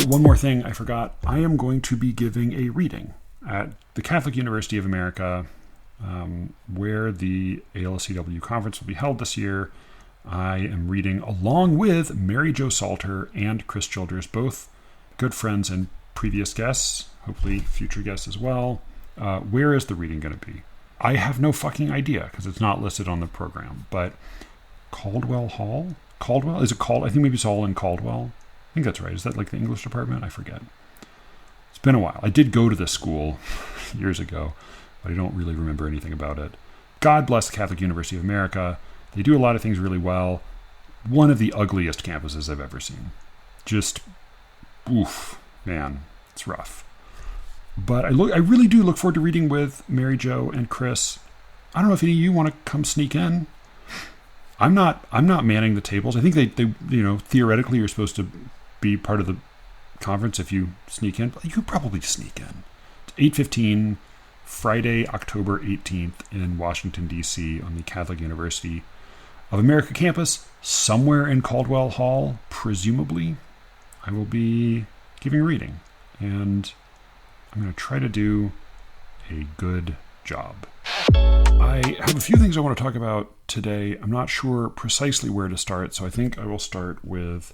One more thing I forgot. I am going to be giving a reading at the Catholic University of America, where the ALSCW conference will be held this year. I am reading along with Mary Jo Salter and Chris Childers, both good friends and previous guests, hopefully future guests as well. Where is the reading going to be? I have no fucking idea because it's not listed on the program, but Caldwell Hall? Caldwell? Is it called? I think maybe it's all in Caldwell. I think that's right. Is that like the English department? I forget. It's been a while. I did go to this school years ago, but I don't really remember anything about it. God bless the Catholic University of America. They do a lot of things really well. One of the ugliest campuses I've ever seen. Just, oof, man, it's rough. But I really do look forward to reading with Mary Jo and Chris. I don't know if any of you want to come sneak in. I'm not manning the tables. I think they theoretically you're supposed to be part of the conference if you sneak in. But you could probably sneak in. It's 8:15, Friday, October 18th in Washington, D.C. on the Catholic University of America campus, somewhere in Caldwell Hall, presumably. I will be giving a reading, and I'm going to try to do a good job. I have a few things I want to talk about today. I'm not sure precisely where to start, so I think I will start with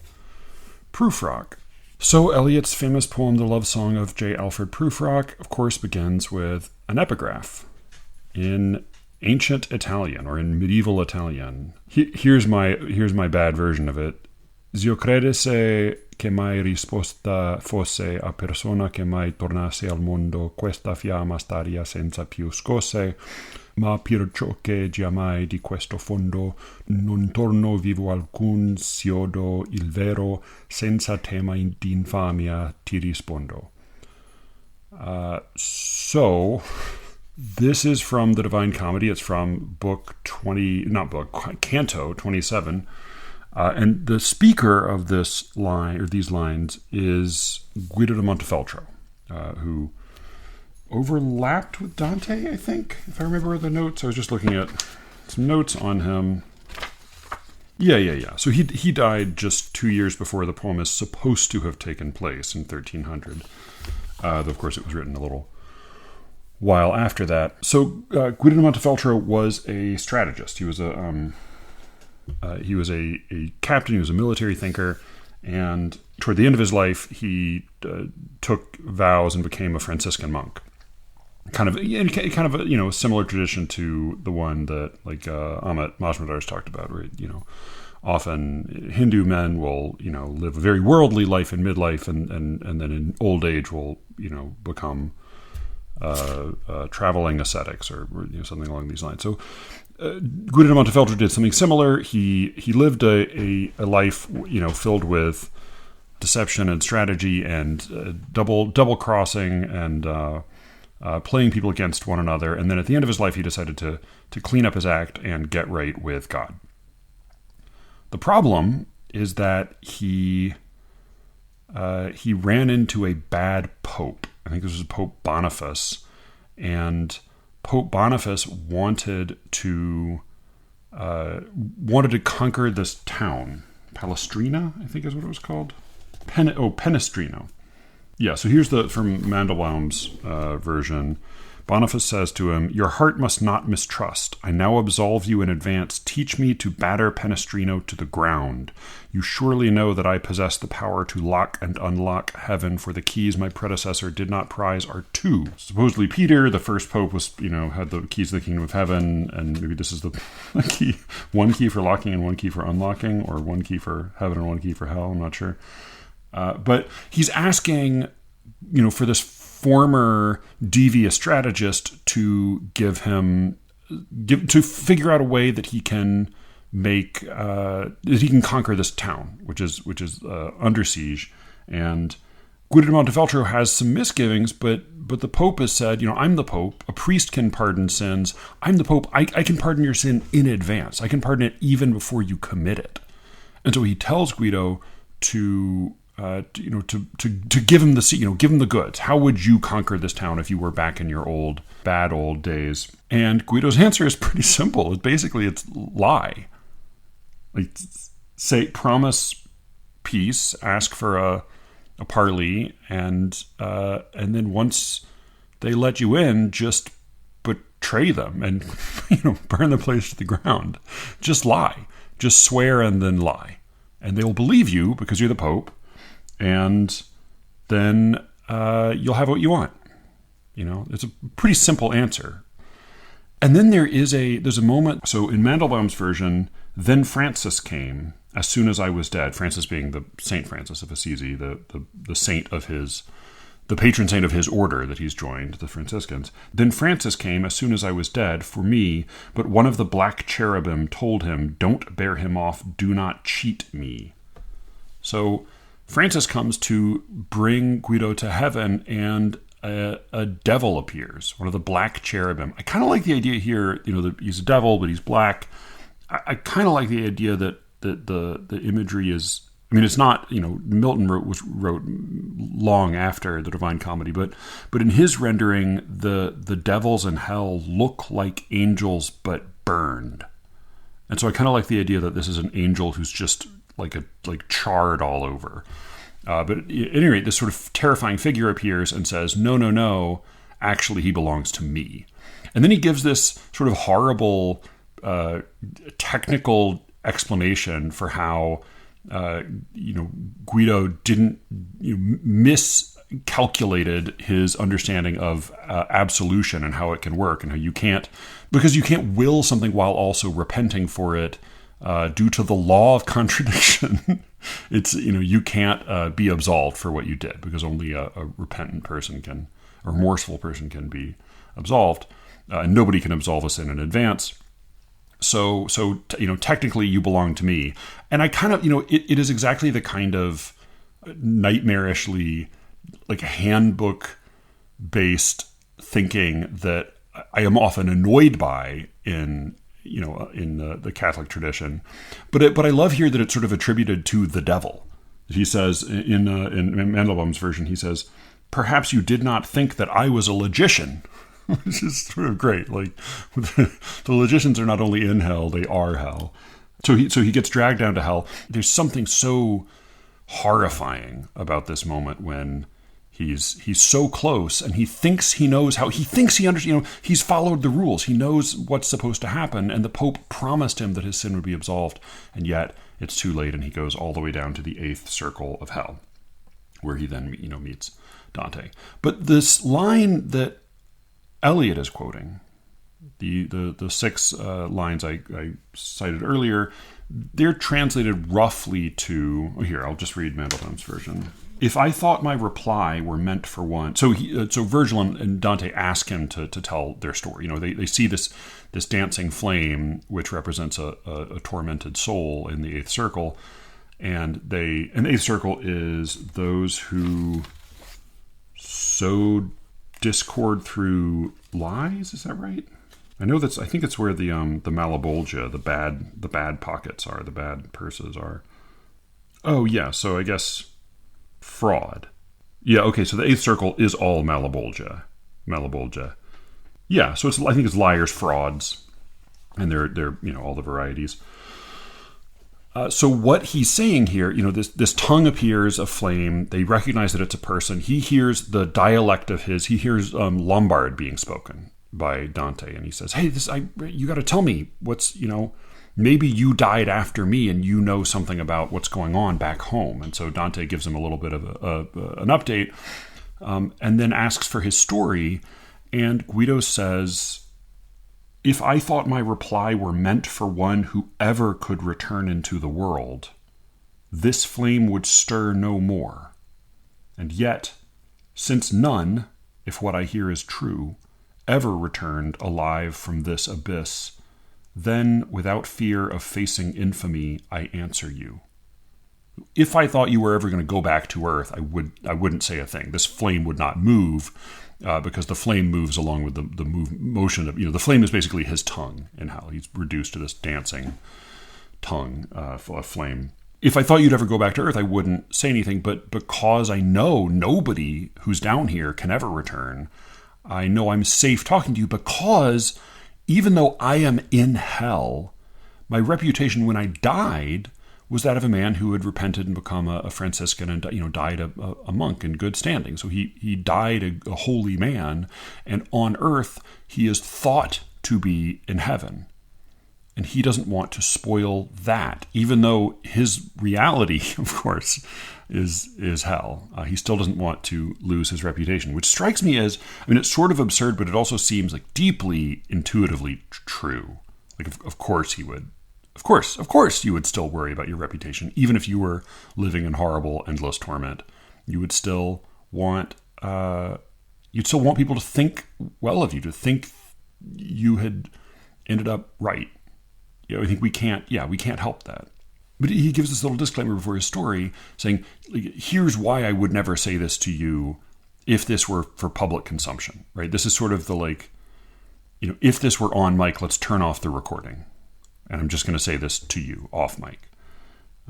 Prufrock. So Eliot's famous poem, The Love Song of J. Alfred Prufrock, of course, begins with an epigraph in ancient Italian or in medieval Italian. Here's my bad version of it. Zio credesse che mai risposta fosse a persona che mai tornasse al mondo, questa fiamma staria senza più scosse, ma perciò che giammai di questo fondo non torno vivo alcun siodo il vero, senza tema d'infamia ti rispondo. So this is from the Divine Comedy. It's from Canto 27. And the speaker of this line, or these lines, is Guido de Montefeltro, who overlapped with Dante, I think, if I remember the notes. I was just looking at some notes on him. Yeah. So he died just 2 years before the poem is supposed to have taken place in 1300. Though, of course, it was written a little while after that. So Guido de Montefeltro was a strategist. He was a captain. He was a military thinker, and toward the end of his life, he took vows and became a Franciscan monk. Kind of a similar tradition to the one that Amit Majumdar's talked about, where often Hindu men will live a very worldly life in midlife, and then in old age will become traveling ascetics or something along these lines. So Guido de Montefeltro did something similar. He lived a life filled with deception and strategy and double crossing and playing people against one another. And then at the end of his life, he decided to clean up his act and get right with God. The problem is that he ran into a bad pope. I think this was Pope Boniface, and Pope Boniface wanted to conquer this town, Palestrina, I think is what it was called. Penestrino. Yeah, so here's from Mandelbaum's version. Boniface says to him, "Your heart must not mistrust. I now absolve you in advance. Teach me to batter Penestrino to the ground. You surely know that I possess the power to lock and unlock heaven, for the keys my predecessor did not prize are two." Supposedly Peter, the first pope, was had the keys to the kingdom of heaven, and maybe this is the key, one key for locking and one key for unlocking, or one key for heaven and one key for hell. I'm not sure. But he's asking, for this former devious strategist to figure out a way that he can conquer this town, which is under siege. And Guido de Montefeltro has some misgivings, but the Pope has said, I'm the Pope. A priest can pardon sins. I'm the Pope. I can pardon your sin in advance. I can pardon it even before you commit it. And so he tells Guido to give him the give him the goods. How would you conquer this town if you were back in your bad old days? And Guido's answer is pretty simple. It's lie. Say, promise peace, ask for a a parley, and then once they let you in, just betray them and burn the place to the ground. Just lie. Just swear and then lie. And they'll believe you because you're the Pope, and then you'll have what you want. It's a pretty simple answer. And then there's a moment. So in Mandelbaum's version, then Francis came as soon as I was dead. Francis being the Saint Francis of Assisi, the saint of the patron saint of his order that he's joined, the Franciscans. Then Francis came as soon as I was dead for me, but one of the black cherubim told him, don't bear him off, do not cheat me. So Francis comes to bring Guido to heaven, and a devil appears, one of the black cherubim. I kind of like the idea here, that he's a devil, but he's black. I kind of like the idea that the imagery is, it's not, Milton wrote long after the Divine Comedy, but in his rendering, the devils in hell look like angels but burned. And so I kind of like the idea that this is an angel who's just like charred all over. But at any rate, this sort of terrifying figure appears and says, no, actually he belongs to me. And then he gives this sort of horrible technical explanation for how Guido didn't miscalculated his understanding of absolution and how it can work, and how you can't will something while also repenting for it due to the law of contradiction. It's you can't be absolved for what you did, because only a repentant person can, or remorseful person can be absolved, and nobody can absolve a sin in advance. So technically you belong to me. And I kind of, it is exactly the kind of nightmarishly like handbook based thinking that I am often annoyed by in the Catholic tradition. But I love here that it's sort of attributed to the devil. He says in Mandelbaum's version, he says, perhaps you did not think that I was a logician. Which is sort of great. Like, the logicians are not only in hell, they are hell. So he gets dragged down to hell. There's something so horrifying about this moment when he's so close, and he thinks he knows how, he thinks he understands, he's followed the rules. He knows what's supposed to happen, and the Pope promised him that his sin would be absolved, and yet it's too late, and he goes all the way down to the 8th circle of hell, where he then meets Dante. But this line that Eliot is quoting, the 6 lines I cited earlier, they're translated roughly to, here, I'll just read Mandelbaum's version. If I thought my reply were meant for one, so Virgil and Dante ask him to tell their story. They see this dancing flame, which represents a tormented soul in the 8th circle, and the 8th circle is those who sowed discord through lies. Is that right? I think it's where the Malebolgia, the bad pockets are, the bad purses are. Oh yeah, so I guess fraud. Yeah, okay, so the 8th circle is all Malebolgia. Yeah, so I think it's liars, frauds, and they're all the varieties. So what he's saying here, this tongue appears a flame. They recognize that it's a person. He hears the dialect of he hears Lombard being spoken by Dante, and he says, "Hey, you got to tell me what's, maybe you died after me, and you know something about what's going on back home." And so Dante gives him a little bit of an update, and then asks for his story. And Guido says, if I thought my reply were meant for one who ever could return into the world, this flame would stir no more. And yet, since none, if what I hear is true, ever returned alive from this abyss, then, without fear of facing infamy, I answer you. If I thought you were ever going to go back to Earth, I wouldn't say a thing. This flame would not move, because the flame moves along with the motion of, the flame is basically his tongue in hell. He's reduced to this dancing tongue, flame. If I thought you'd ever go back to Earth, I wouldn't say anything, but because I know nobody who's down here can ever return, I know I'm safe talking to you, because even though I am in hell, my reputation when I died was that of a man who had repented and become a Franciscan and died a monk in good standing. So he died a holy man, and on earth he is thought to be in heaven. And he doesn't want to spoil that, even though his reality, of course, is hell. He still doesn't want to lose his reputation, which strikes me as, it's sort of absurd, but it also seems like deeply intuitively true. Like, of course he would. Of course you would still worry about your reputation, even if you were living in horrible, endless torment. You would still want, people to think well of you, to think you had ended up right. I think we can't help that. But he gives this little disclaimer before his story saying, here's why I would never say this to you if this were for public consumption, right? This is sort of the if this were on mic, let's turn off the recording. And I'm just going to say this to you off mic.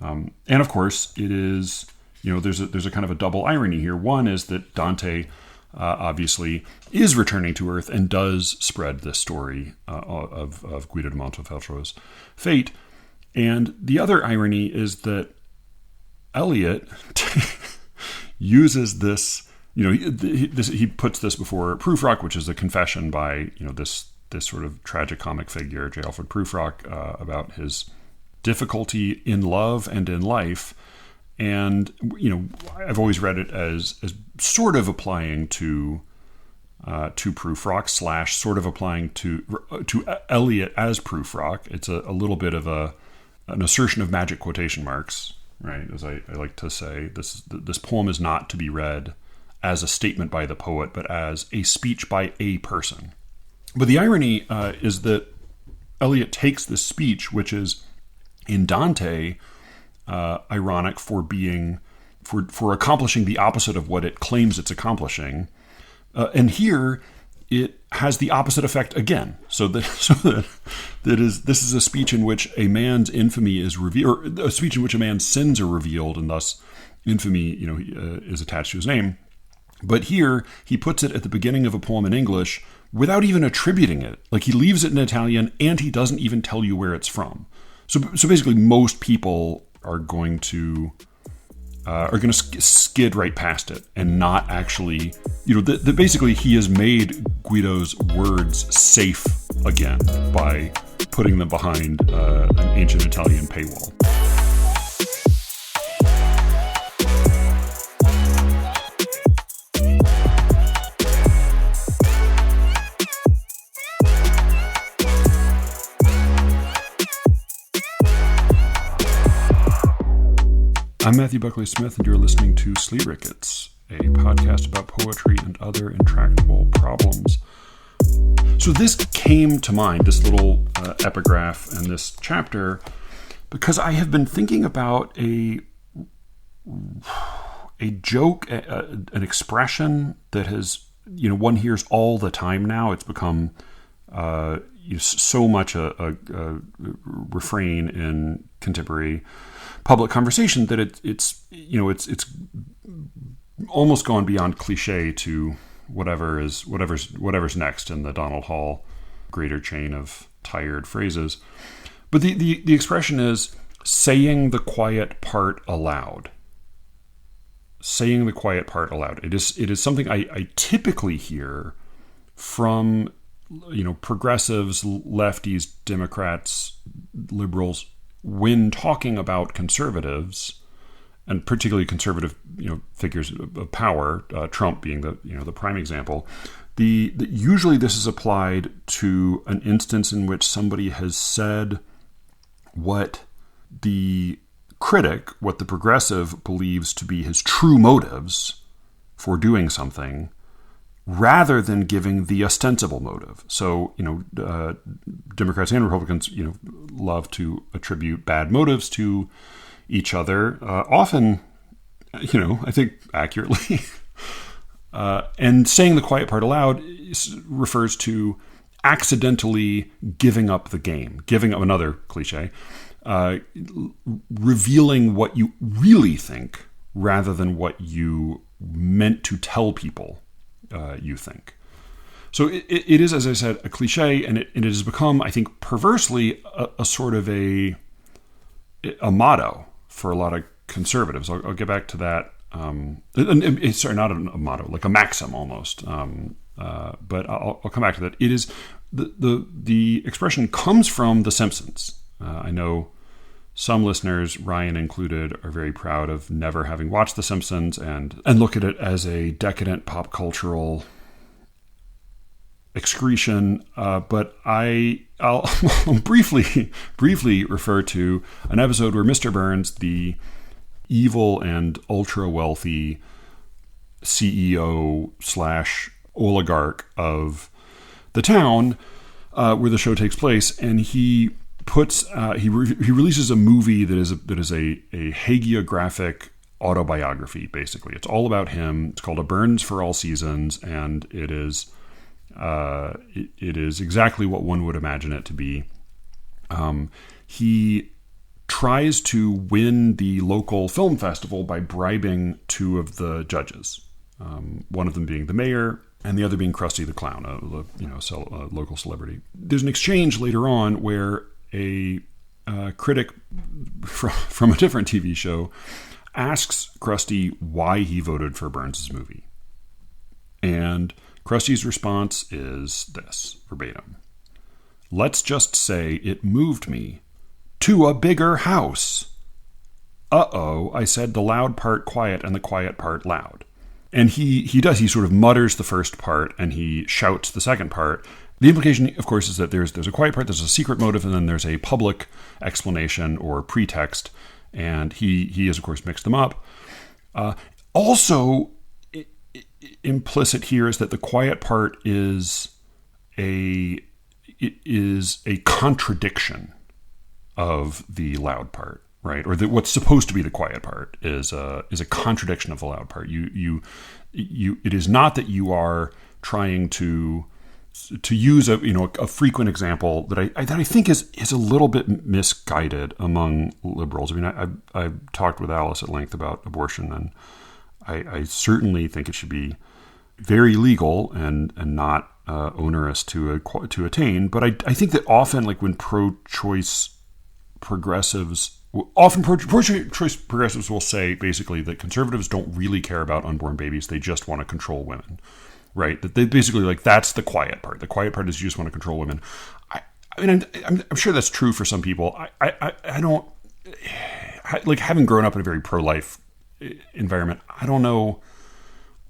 And of course, it is, there's a kind of a double irony here. One is that Dante obviously is returning to Earth and does spread this story of Guido de Montefeltro's fate. And the other irony is that Eliot uses this, he puts this before Prufrock, which is a confession by, this sort of tragicomic figure, J. Alfred Prufrock, about his difficulty in love and in life. And, I've always read it as sort of applying to Prufrock / sort of applying to Eliot as Prufrock. It's a little bit of an assertion of magic quotation marks, right? As I like to say, this poem is not to be read as a statement by the poet, but as a speech by a person. But the irony is that Eliot takes this speech, which is in Dante ironic for accomplishing the opposite of what it claims it's accomplishing, and here it has the opposite effect again. This is a speech in which a man's infamy is revealed, or a speech in which a man's sins are revealed, and thus infamy, is attached to his name. But here he puts it at the beginning of a poem in English without even attributing it. Like, he leaves it in Italian, and he doesn't even tell you where it's from. So basically, most people are going to skid right past it and not actually, basically he has made Guido's words safe again by putting them behind an ancient Italian paywall. I'm Matthew Buckley Smith, and you're listening to SLEERICKETS, a podcast about poetry and other intractable problems. So this came to mind, this little epigraph and this chapter, because I have been thinking about a joke, an expression that has, one hears all the time now. It's become so much a refrain in contemporary public conversation that it's almost gone beyond cliche to whatever's next in the Donald Hall greater chain of tired phrases. But the expression is saying the quiet part aloud. Saying the quiet part aloud. It is something I typically hear from progressives, lefties, Democrats, liberals, when talking about conservatives, and particularly conservative, figures of power, Trump being the prime example, usually this is applied to an instance in which somebody has said what the critic, what the progressive believes to be his true motives for doing something, rather than giving the ostensible motive. So, Democrats and Republicans, love to attribute bad motives to each other, often, I think accurately. And saying the quiet part aloud refers to accidentally giving up the game, giving up another cliche, revealing what you really think rather than what you meant to tell people you think. So it is, as I said, a cliche, and it has become, I think, perversely a sort of a motto, for a lot of conservatives. I'll get back to that. Sorry, not a motto, like a maxim almost. But I'll come back to that. It is the expression comes from The Simpsons. I know some listeners, Ryan included, are very proud of never having watched The Simpsons and look at it as a decadent pop cultural excretion. But I'll briefly refer to an episode where Mr. Burns, the evil and ultra wealthy CEO / oligarch of the town where the show takes place, and he puts he releases a movie that is a hagiographic autobiography. Basically, it's all about him. It's called A Burns for All Seasons, and it is exactly what one would imagine it to be. He tries to win the local film festival by bribing two of the judges, one of them being the mayor and the other being Krusty the Clown, a local celebrity. There's an exchange later on where a critic from a different TV show asks Krusty why he voted for Burns' movie. And Krusty's response is this, verbatim: "Let's just say it moved me to a bigger house. Uh-oh, I said the loud part quiet and the quiet part loud." And he sort of mutters the first part and he shouts the second part. The implication, of course, is that there's a quiet part, there's a secret motive, and then there's a public explanation or pretext. And he has, of course, mixed them up. Also, implicit here is that the quiet part is a contradiction of the loud part, right? Or what's supposed to be the quiet part is a contradiction of the loud part. It is not that you are trying to use a frequent example that I think is a little bit misguided among liberals. I mean, I've talked with Alice at length about abortion, and I certainly think it should be very legal and not onerous to attain. But I think that often, like when pro-choice progressives will say basically that conservatives don't really care about unborn babies; they just want to control women. Right, that they basically like that's the quiet part. The quiet part is you just want to control women. I mean, I'm sure that's true for some people. I don't like, having grown up in a very pro-life environment. I don't know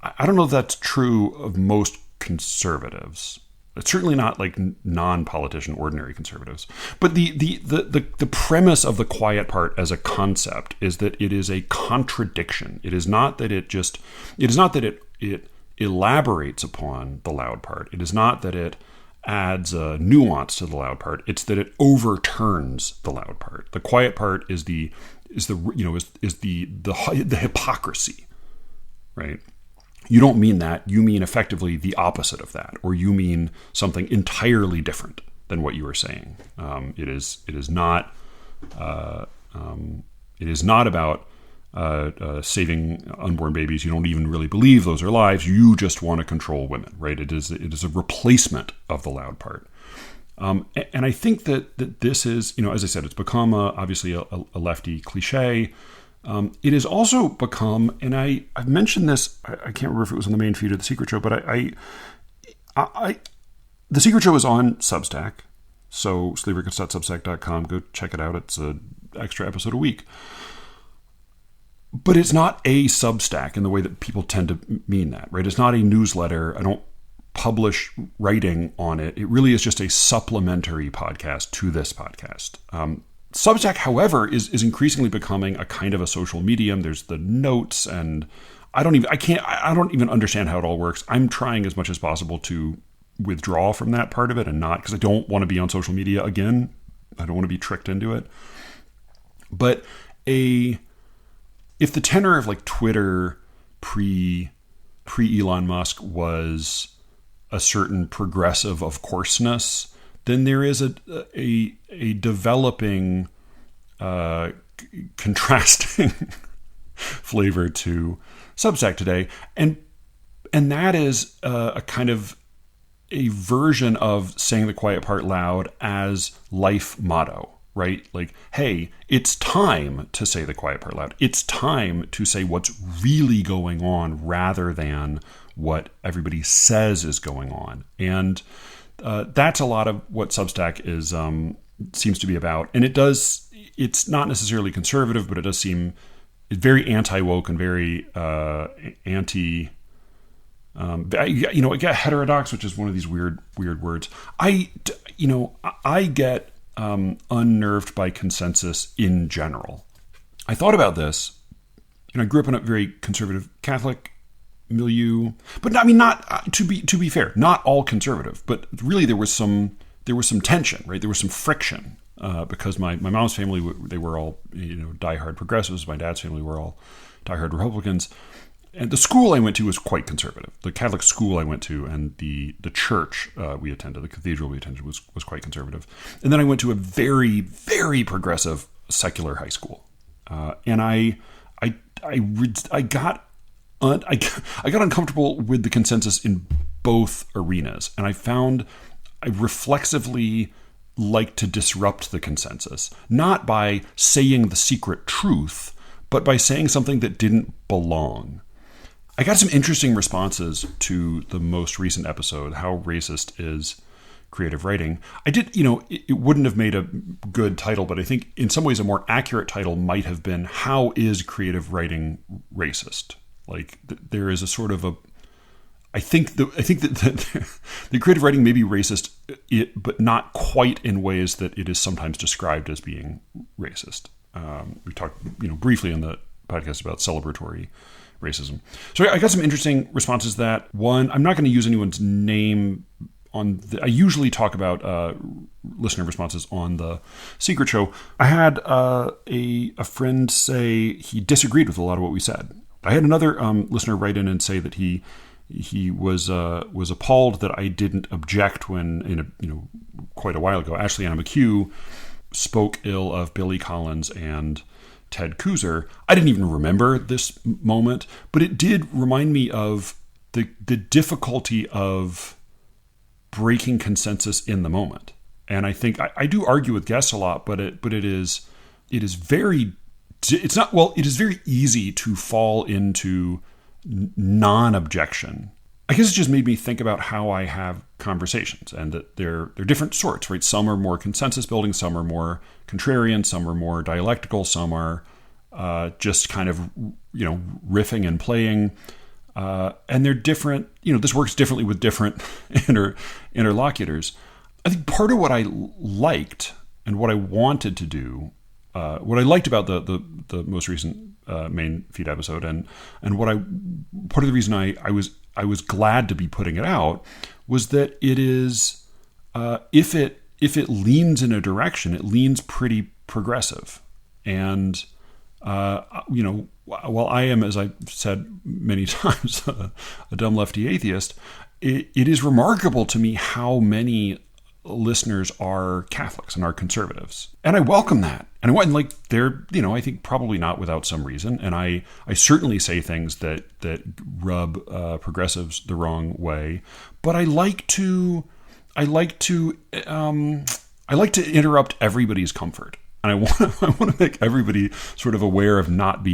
if that's true of most conservatives. It's certainly not like non-politician, ordinary conservatives. But the premise of the quiet part as a concept is that it is a contradiction. It is not that it elaborates upon the loud part. It is not that it adds a nuance to the loud part. It's that it overturns the loud part. The quiet part is the hypocrisy, right? You don't mean that. You mean effectively the opposite of that, or you mean something entirely different than what you were saying. It is not about saving unborn babies. You don't even really believe those are lives. You just want to control women, right? It is a replacement of the loud part. And I think that this is, as I said, it's become obviously a lefty cliche. It has also become, and I've mentioned this, I can't remember if it was on the main feed of The Secret Show, but The Secret Show is on Substack. So SLEERICKETS.substack.com, go check it out. It's an extra episode a week. But it's not a Substack in the way that people tend to mean that, right? It's not a newsletter. I don't publish writing on it. It really is just a supplementary podcast to this podcast. Substack, however, is increasingly becoming a kind of a social medium. There's the notes, and I don't even understand how it all works. I'm trying as much as possible to withdraw from that part of it and not, because I don't want to be on social media again. I don't want to be tricked into it. But if the tenor of like Twitter pre Elon Musk was a certain progressive of coarseness, then there is a developing contrasting flavor to Substack today, and that is a kind of a version of saying the quiet part loud as life motto, right? Like, hey, it's time to say the quiet part loud. It's time to say what's really going on rather than what everybody says is going on. And that's a lot of what Substack is seems to be about. And it's not necessarily conservative, but it does seem very anti-woke and very anti... I get heterodox, which is one of these weird words. I get unnerved by consensus in general. I thought about this. I grew up in a very conservative Catholic milieu, but I mean, not to be fair, not all conservative, but really there was some tension, right? There was some friction because my mom's family, they were all diehard progressives. My dad's family were all diehard Republicans. And the school I went to was quite conservative. The Catholic school I went to and the church we attended, the cathedral we attended, was quite conservative. And then I went to a very, very progressive secular high school, and I got uncomfortable with the consensus in both arenas, and I reflexively like to disrupt the consensus, not by saying the secret truth, but by saying something that didn't belong. I got some interesting responses to the most recent episode, How Racist is Creative Writing. I did, it wouldn't have made a good title, but I think in some ways a more accurate title might have been, How is Creative Writing Racist? Like, there is a sort of a... I think that the creative writing may be racist, but not quite in ways that it is sometimes described as being racist. We talked, briefly in the podcast about celebratory racism. So I got some interesting responses to that. One, I'm not going to use anyone's name I usually talk about listener responses on the Secret Show. I had a friend say he disagreed with a lot of what we said. I had another listener write in and say that he was appalled that I didn't object when, quite a while ago, Ashley Anna McHugh spoke ill of Billy Collins and Ted Kooser. I didn't even remember this moment, but it did remind me of the difficulty of breaking consensus in the moment. And I think I do argue with guests a lot, but it is very easy to fall into non-objection. I guess it just made me think about how I have conversations, and that they're different sorts, right? Some are more consensus building, some are more contrarian, some are more dialectical, some are just kind of riffing and playing, and they're different. This works differently with different interlocutors. I think part of what I liked and what I wanted to do, what I liked about the most recent main feed episode, and part of the reason I was glad to be putting it out was that it is, if it leans in a direction, it leans pretty progressive. And, while I am, as I've said many times, a dumb lefty atheist, it is remarkable to me how many listeners are Catholics and are conservatives. And I welcome that. And they're, I think probably not without some reason. And I certainly say things that rub progressives the wrong way. But I like to interrupt everybody's comfort. And I want to make everybody sort of aware of not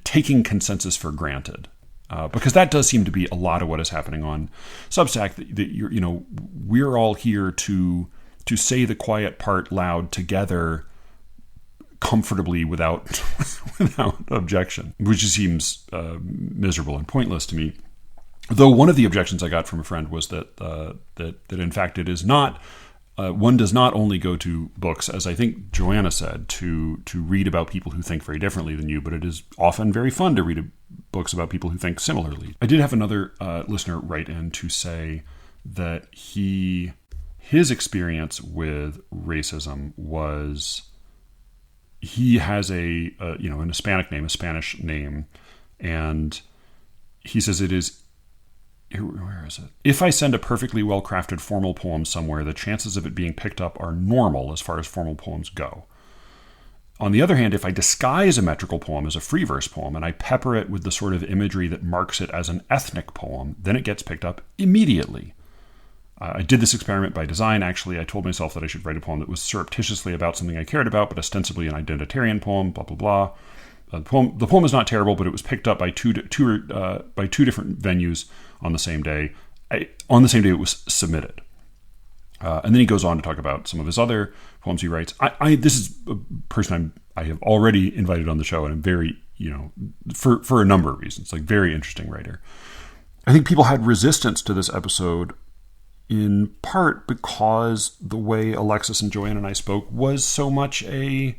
taking consensus for granted. Because that does seem to be a lot of what is happening on Substack. That we're all here to say the quiet part loud together, comfortably without objection, which just seems miserable and pointless to me. Though one of the objections I got from a friend was that in fact it is not. One does not only go to books, as I think Joanna said, to read about people who think very differently than you, but it is often very fun to read books about people who think similarly. I did have another listener write in to say that his experience with racism was, he has an Hispanic name, a Spanish name, and he says it is, where is it? If I send a perfectly well-crafted formal poem somewhere, the chances of it being picked up are normal as far as formal poems go. On the other hand, if I disguise a metrical poem as a free verse poem and I pepper it with the sort of imagery that marks it as an ethnic poem, then it gets picked up immediately. I did this experiment by design. Actually, I told myself that I should write a poem that was surreptitiously about something I cared about, but ostensibly an identitarian poem, blah, blah, blah. The poem is not terrible, but it was picked up by two different venues on the same day. On the same day it was submitted. And then he goes on to talk about some of his other poems he writes. This is a person I have already invited on the show, and I'm very, for a number of reasons, like very interesting writer. I think people had resistance to this episode in part because the way Alexis and Joanne and I spoke was so much a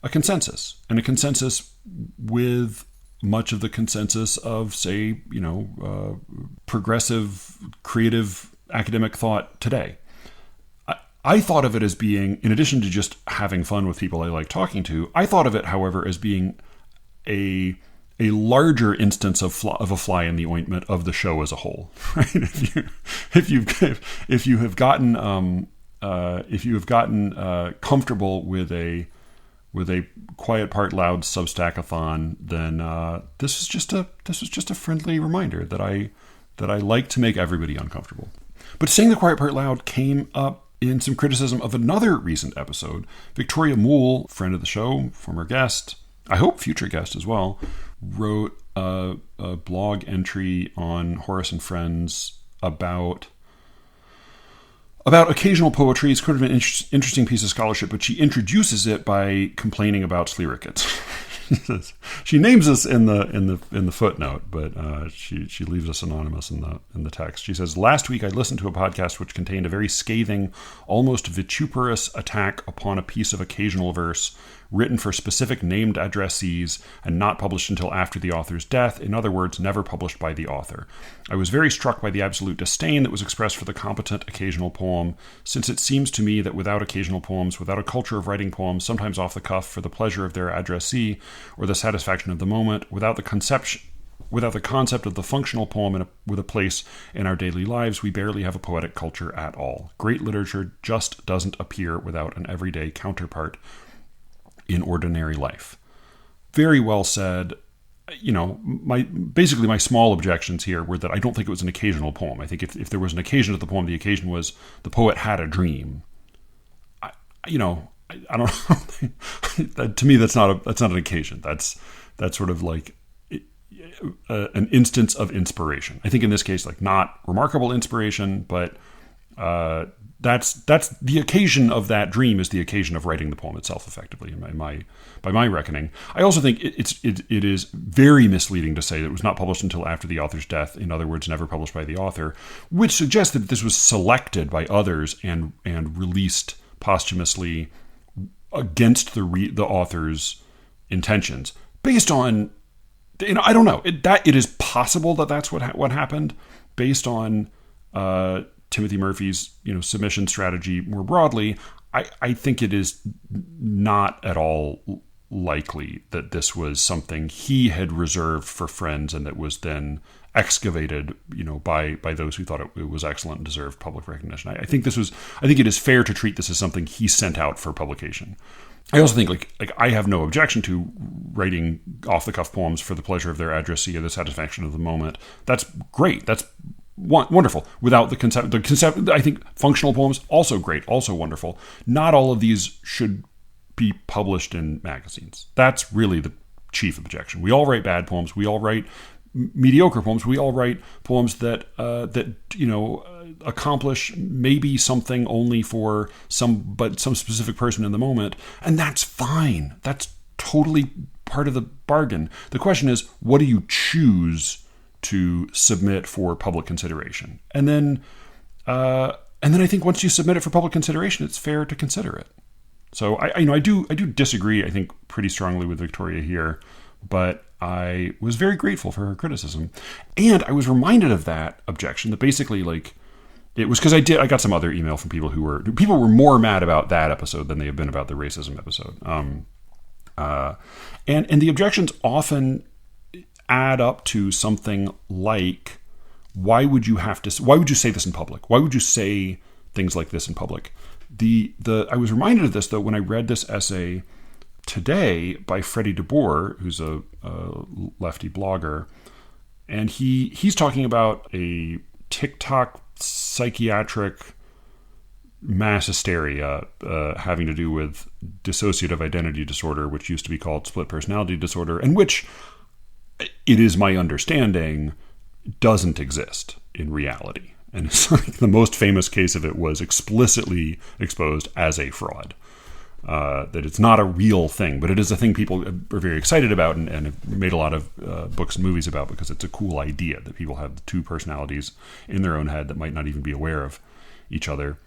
consensus, and a consensus with much of the consensus of, say, progressive, creative, academic thought today. I thought of it as being, in addition to just having fun with people I like talking to, I thought of it, however, as being a larger instance of a fly in the ointment of the show as a whole. Right? If you have gotten comfortable with a quiet part loud Substackathon, then this was just a friendly reminder that I like to make everybody uncomfortable. But saying the quiet part loud came up in some criticism of another recent episode. Victoria Moole, friend of the show, former guest, I hope future guest as well, wrote a blog entry on Horace and Friends about occasional poetry. It's kind of an interesting piece of scholarship, but she introduces it by complaining about SLEERICKETS. She names us in the footnote, but she leaves us anonymous in the text. She says, "Last week I listened to a podcast which contained a very scathing, almost vituperous attack upon a piece of occasional verse written for specific named addressees and not published until after the author's death. In other words, never published by the author. I was very struck by the absolute disdain that was expressed for the competent occasional poem, since it seems to me that without occasional poems, without a culture of writing poems, sometimes off the cuff for the pleasure of their addressee or the satisfaction of the moment, without the concept of the functional poem with a place in our daily lives, we barely have a poetic culture at all. Great literature just doesn't appear without an everyday counterpart in ordinary life." Very well said. My small objections here were that I don't think it was an occasional poem. I think if there was an occasion to the poem, the occasion was the poet had a dream. I don't know. To me, that's not an occasion. That's sort of like an instance of inspiration. I think in this case, like, not remarkable inspiration, but that's the occasion of that dream is the occasion of writing the poem itself, effectively, by my reckoning. I also think it is very misleading to say that it was not published until after the author's death. In other words, never published by the author, which suggests that this was selected by others and released posthumously against the author's intentions, based on, I don't know, it is possible that that's what happened, based on Timothy Murphy's submission strategy more broadly. I think it is not at all likely that this was something he had reserved for friends and that was then excavated, by those who thought it was excellent and deserved public recognition. I think it is fair to treat this as something he sent out for publication. I also think like I have no objection to writing off the cuff poems for the pleasure of their addressee or the satisfaction of the moment. That's great. That's wonderful. Without the concept, I think functional poems, also great, also wonderful. Not all of these should be published in magazines. That's really the chief objection. We all write bad poems. We all write mediocre poems. We all write poems that accomplish maybe something only for some specific person in the moment, and that's fine. That's totally part of the bargain. The question is, what do you choose to submit for public consideration? And then I think once you submit it for public consideration, it's fair to consider it. So I do disagree, I think, pretty strongly with Victoria here, but I was very grateful for her criticism. And I was reminded of that objection, that basically, like, it was because I got some other email from people who were more mad about that episode than they have been about the racism episode. And the objections often add up to something like, why would you say this in public? Why would you say things like this in public? I was reminded of this, though, when I read this essay today by Freddie DeBoer, who's a lefty blogger, and he's talking about a TikTok psychiatric mass hysteria having to do with dissociative identity disorder, which used to be called split personality disorder, and which, it is my understanding, doesn't exist in reality. And it's like the most famous case of it was explicitly exposed as a fraud. That it's not a real thing, but it is a thing people are very excited about and have made a lot of books and movies about, because it's a cool idea that people have two personalities in their own head that might not even be aware of each other.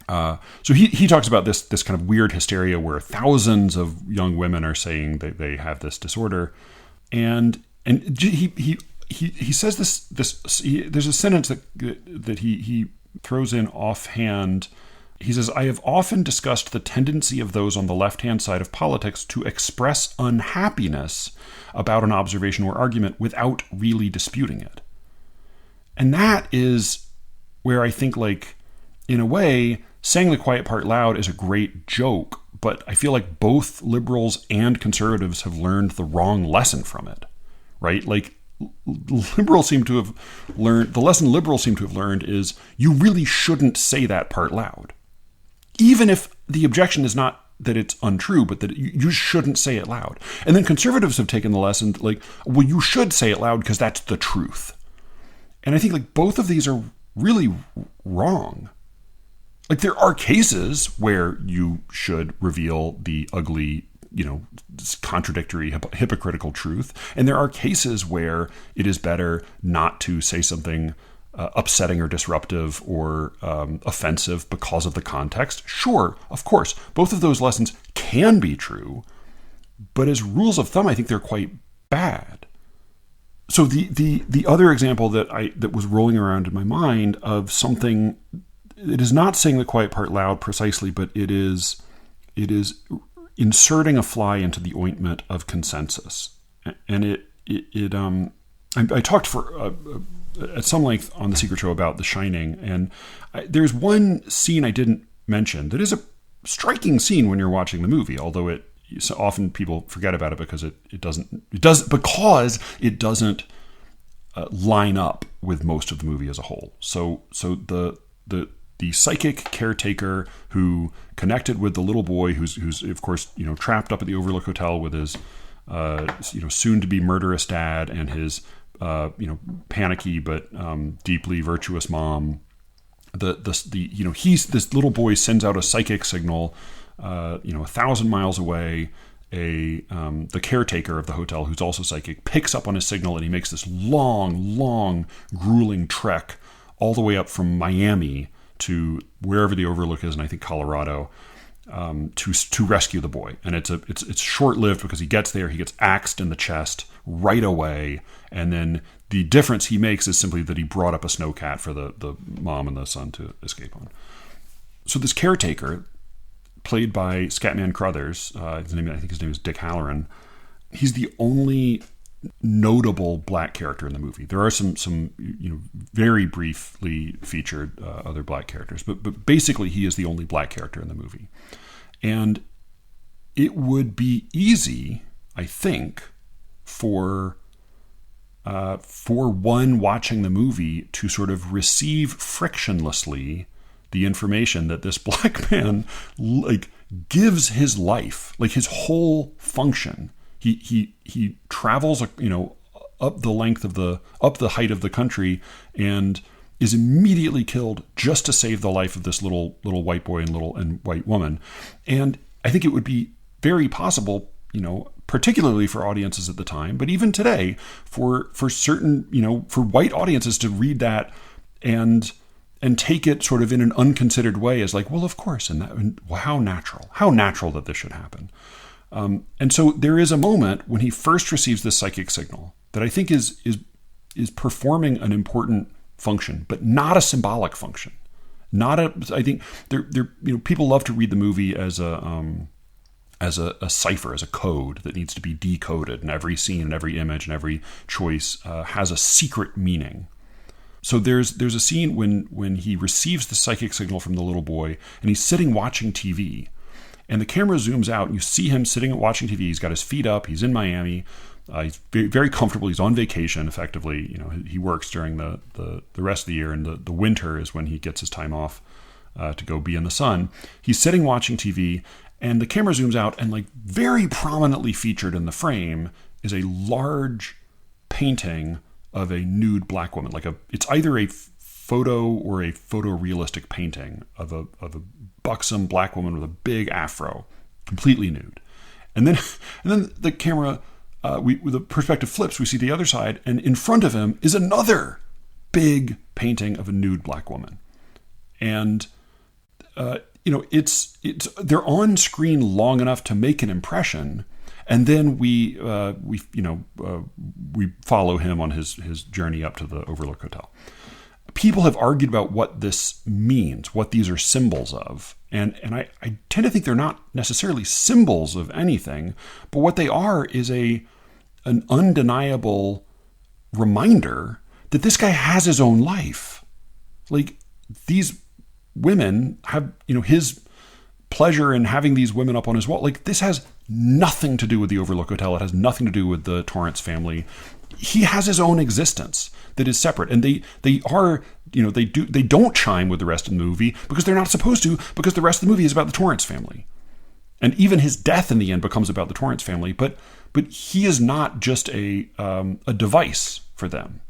So he talks about this kind of weird hysteria where thousands of young women are saying that they have this disorder, and he says this there's a sentence that he throws in offhand. He says, "I have often discussed the tendency of those on the left-hand side of politics to express unhappiness about an observation or argument without really disputing it." And that is where I think, like, in a way, saying the quiet part loud is a great joke, but I feel like both liberals and conservatives have learned the wrong lesson from it, right? Like, liberals seem to have learned, the lesson liberals seem to have learned is you really shouldn't say that part loud. Even if the objection is not that it's untrue, but that you shouldn't say it loud. And then conservatives have taken the lesson, like, well, you should say it loud because that's the truth. And I think, like, both of these are really wrong. Like, there are cases where you should reveal the ugly, contradictory, hypocritical truth. And there are cases where it is better not to say something upsetting or disruptive or offensive because of the context. Sure, of course, both of those lessons can be true, but as rules of thumb, I think they're quite bad. So the other example that was rolling around in my mind of something, it is not saying the quiet part loud precisely, but it is inserting a fly into the ointment of consensus. And I talked at some length on The Secret Show about The Shining, and there's one scene I didn't mention that is a striking scene when you're watching the movie, although so often people forget about it because it doesn't line up with most of the movie as a whole. So the psychic caretaker who connected with the little boy who's of course trapped up at the Overlook Hotel with his soon to be murderous dad and his panicky but deeply virtuous mom. This little boy sends out a psychic signal 1,000 miles away. The caretaker of the hotel, who's also psychic, picks up on his signal, and he makes this long grueling trek all the way up from Miami to wherever the Overlook is, and I think Colorado, to rescue the boy. And it's short-lived because he gets there, he gets axed in the chest right away, and then the difference he makes is simply that he brought up a snowcat for the mom and the son to escape on. So this caretaker, played by Scatman Crothers, I think his name is Dick Halloran, he's the only notable black character in the movie. There are some very briefly featured other black characters, but basically he is the only black character in the movie. And it would be easy, I think, for one watching the movie to sort of receive frictionlessly the information that this black man gives his life, his whole function. He travels, up the height of the country and is immediately killed just to save the life of this little white boy and white woman. And I think it would be very possible, particularly for audiences at the time, but even today, for certain, for white audiences to read that and take it sort of in an unconsidered way as like, well, of course, and how natural that this should happen. And so there is a moment when he first receives this psychic signal that I think is performing an important function, but not a symbolic function. I think people love to read the movie as a cipher, as a code that needs to be decoded, and every scene and every image and every choice has a secret meaning. So there's a scene when he receives the psychic signal from the little boy, and he's sitting watching TV. And the camera zooms out, and you see him sitting and watching TV. He's got his feet up. He's in Miami. He's very comfortable. He's on vacation, effectively. He works during the rest of the year, and the winter is when he gets his time off to go be in the sun. He's sitting watching TV, and the camera zooms out, and like very prominently featured in the frame is a large painting of a nude black woman. It's either a photo or a photorealistic painting of a buxom black woman with a big afro, completely nude. And then the camera, the perspective flips. We see the other side, and in front of him is another big painting of a nude black woman. And they're on screen long enough to make an impression, and then we follow him on his journey up to the Overlook Hotel. People have argued about what this means, what these are symbols of. And I tend to think they're not necessarily symbols of anything, but what they are is an undeniable reminder that this guy has his own life. Like, these women have, his pleasure in having these women up on his wall. Like, this has nothing to do with the Overlook Hotel. It has nothing to do with the Torrance family. He has his own existence that is separate, and they don't chime with the rest of the movie because they're not supposed to, because the rest of the movie is about the Torrance family, and even his death in the end becomes about the Torrance family. But he is not just a device for them,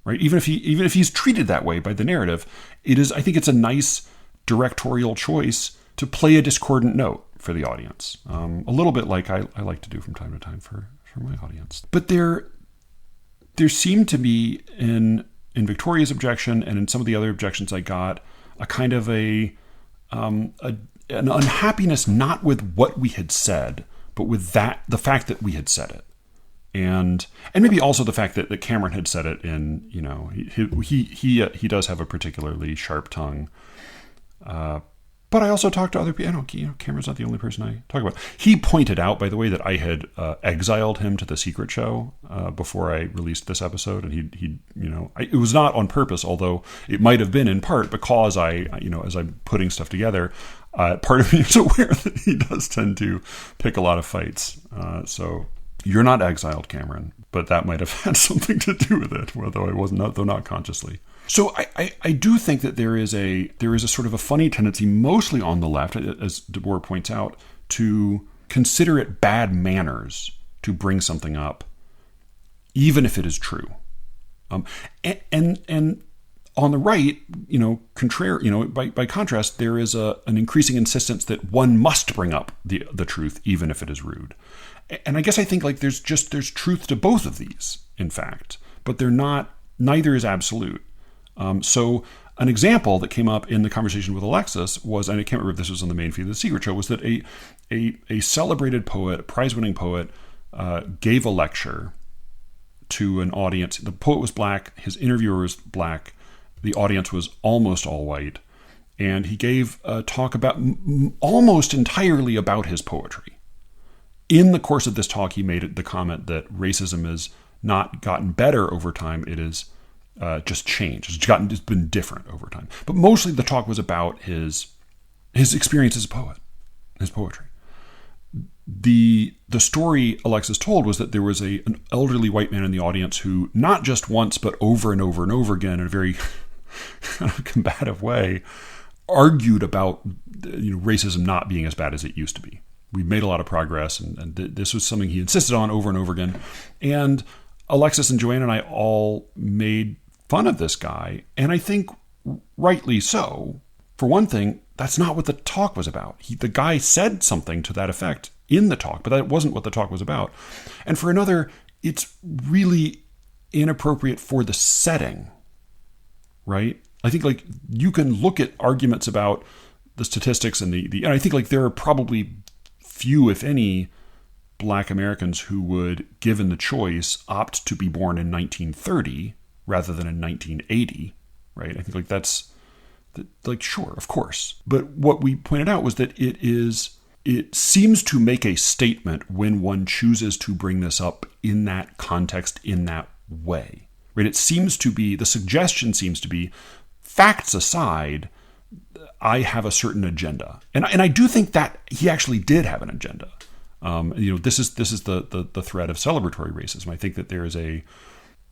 right? Even if he's treated that way by the narrative, I think it's a nice directorial choice to play a discordant note for the audience, a little bit like I like to do from time to time for my audience. But there seemed to be in Victoria's objection and in some of the other objections I got a kind of an unhappiness, not with what we had said, but with the fact that we had said it, and maybe also the fact that Cameron had said it in, he does have a particularly sharp tongue. But I also talked to other people. Cameron's not the only person I talk about. He pointed out, by the way, that I had exiled him to the Secret Show before I released this episode, and he it was not on purpose, although it might have been in part because as I'm putting stuff together, part of me is aware that he does tend to pick a lot of fights. So you're not exiled, Cameron, but that might have had something to do with it, although I wasn't, though not consciously. So I do think that there is a sort of a funny tendency, mostly on the left, as DeBoer points out, to consider it bad manners to bring something up, even if it is true. And on the right, by contrast, there is an increasing insistence that one must bring up the truth, even if it is rude. And I guess I think there's truth to both of these, in fact, but neither is absolute. So an example that came up in the conversation with Alexis was, and I can't remember if this was on the main feed of the Secret Show, was that a celebrated poet, a prize-winning poet, gave a lecture to an audience. The poet was black, his interviewer was black, the audience was almost all white, and he gave a talk about almost entirely about his poetry. In the course of this talk, he made the comment that racism has not gotten better over time, it is just changed. It's been different over time. But mostly the talk was about his experience as a poet, his poetry. The story Alexis told was that there was an elderly white man in the audience who, not just once, but over and over and over again, in a very kind of combative way, argued about racism not being as bad as it used to be. We've made a lot of progress, and this was something he insisted on over and over again. And Alexis and Joanne and I all made fun of this guy, and I think rightly so. For one thing, that's not what the talk was about. The guy said something to that effect in the talk, but that wasn't what the talk was about. And for another, it's really inappropriate for the setting, right? I think you can look at arguments about the statistics and and I think there are probably few, if any, Black Americans who would, given the choice, opt to be born in 1930 rather than in 1980, right? I think that's sure, of course. But what we pointed out was that it seems to make a statement when one chooses to bring this up in that context, in that way, right? It seems to be, the suggestion seems to be, facts aside, I have a certain agenda. And I do think that he actually did have an agenda. This is the threat of celebratory racism. I think that there is a,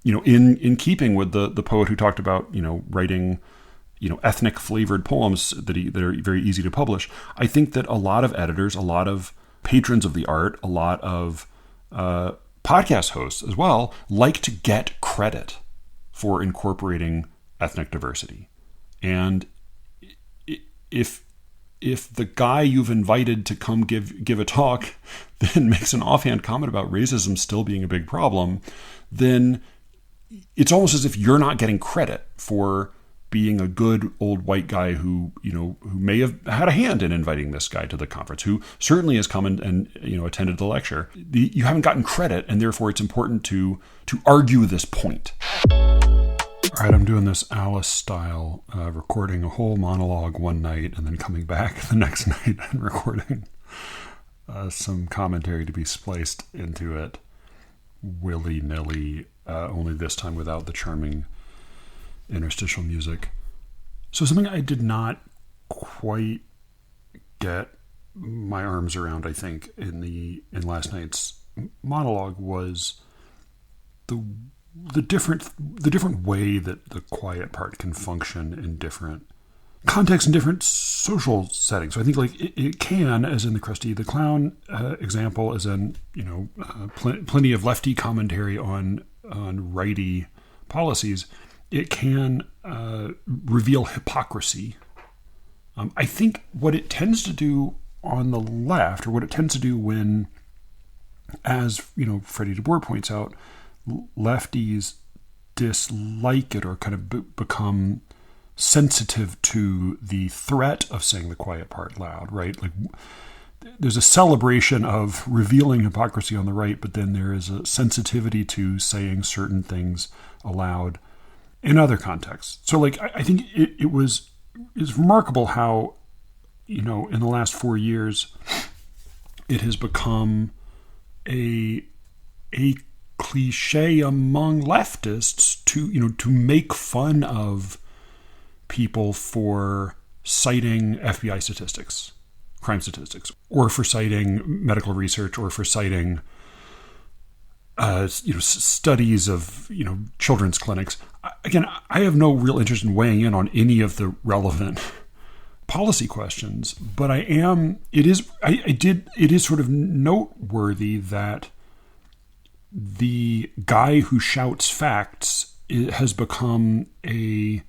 in keeping with the poet who talked about, writing, ethnic flavored poems that are very easy to publish. I think that a lot of editors, a lot of patrons of the art, a lot of podcast hosts as well, like to get credit for incorporating ethnic diversity. And if the guy you've invited to come give a talk then makes an offhand comment about racism still being a big problem, then it's almost as if you're not getting credit for being a good old white guy who may have had a hand in inviting this guy to the conference, who certainly has come and attended the lecture. You haven't gotten credit, and therefore it's important to argue this point. All right, I'm doing this Alice style, recording a whole monologue one night and then coming back the next night and recording some commentary to be spliced into it willy-nilly, only this time without the charming interstitial music. So something I did not quite get my arms around, I think, in last night's monologue was the different way that the quiet part can function in different contexts and different social settings. So I think it can, as in the Krusty the Clown example, as in plenty of lefty commentary on righty policies. It can reveal hypocrisy. I think what it tends to do on the left, or what it tends to do when, as Freddie de Boer points out, lefties dislike it or kind of become sensitive to the threat of saying the quiet part loud, right? Like, there's a celebration of revealing hypocrisy on the right, but then there is a sensitivity to saying certain things aloud in other contexts. So, I think it's remarkable how, in the last 4 years, it has become a cliche among leftists to make fun of people for citing FBI statistics, crime statistics, or for citing medical research, or for citing studies of children's clinics. Again, I have no real interest in weighing in on any of the relevant policy questions, but it is sort of noteworthy that the guy who shouts facts has become a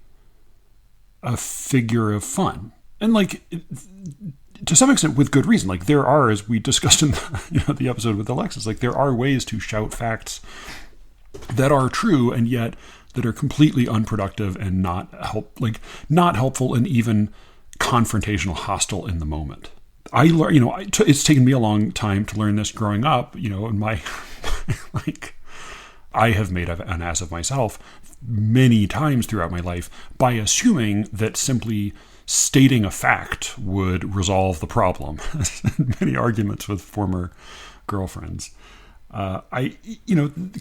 figure of fun, and to some extent with good reason. There are, as we discussed in the episode with Alexis, there are ways to shout facts that are true and yet that are completely unproductive and not helpful and even confrontational, hostile in the moment. I learned, it's taken me a long time to learn this growing up, in my, I have made an ass of myself many times throughout my life by assuming that simply stating a fact would resolve the problem. Many arguments with former girlfriends.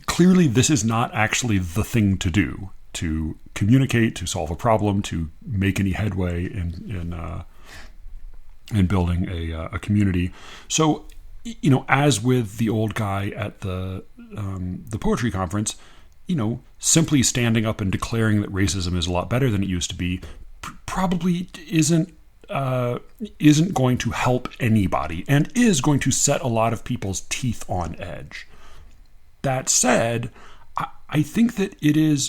Clearly this is not actually the thing to do to communicate, to solve a problem, to make any headway in building a community. So, as with the old guy at the poetry conference, simply standing up and declaring that racism is a lot better than it used to be probably isn't going to help anybody and is going to set a lot of people's teeth on edge. That said, I think that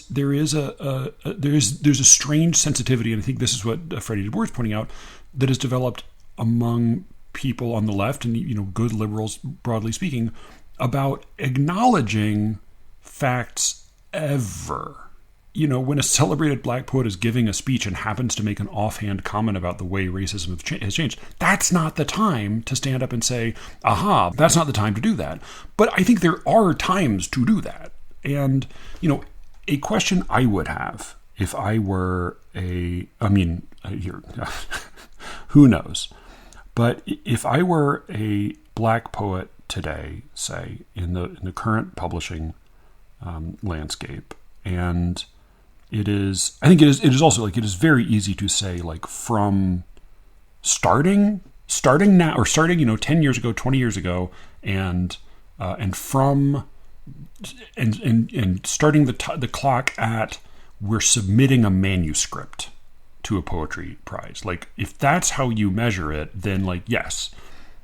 there's a strange sensitivity, and I think this is what Freddie de Boer is pointing out, that has developed among people on the left and good liberals broadly speaking about acknowledging facts ever. When a celebrated black poet is giving a speech and happens to make an offhand comment about the way racism has changed, that's not the time to stand up and say, aha, that's not the time to do that. But I think there are times to do that. And, a question I would have if I were who knows? But if I were a black poet today, say, in the current publishing landscape, and it is also it is very easy to say, from starting now, or starting 10 years ago, 20 years ago, and from and starting the clock at we're submitting a manuscript to a poetry prize. Like, if that's how you measure it, then, like, yes,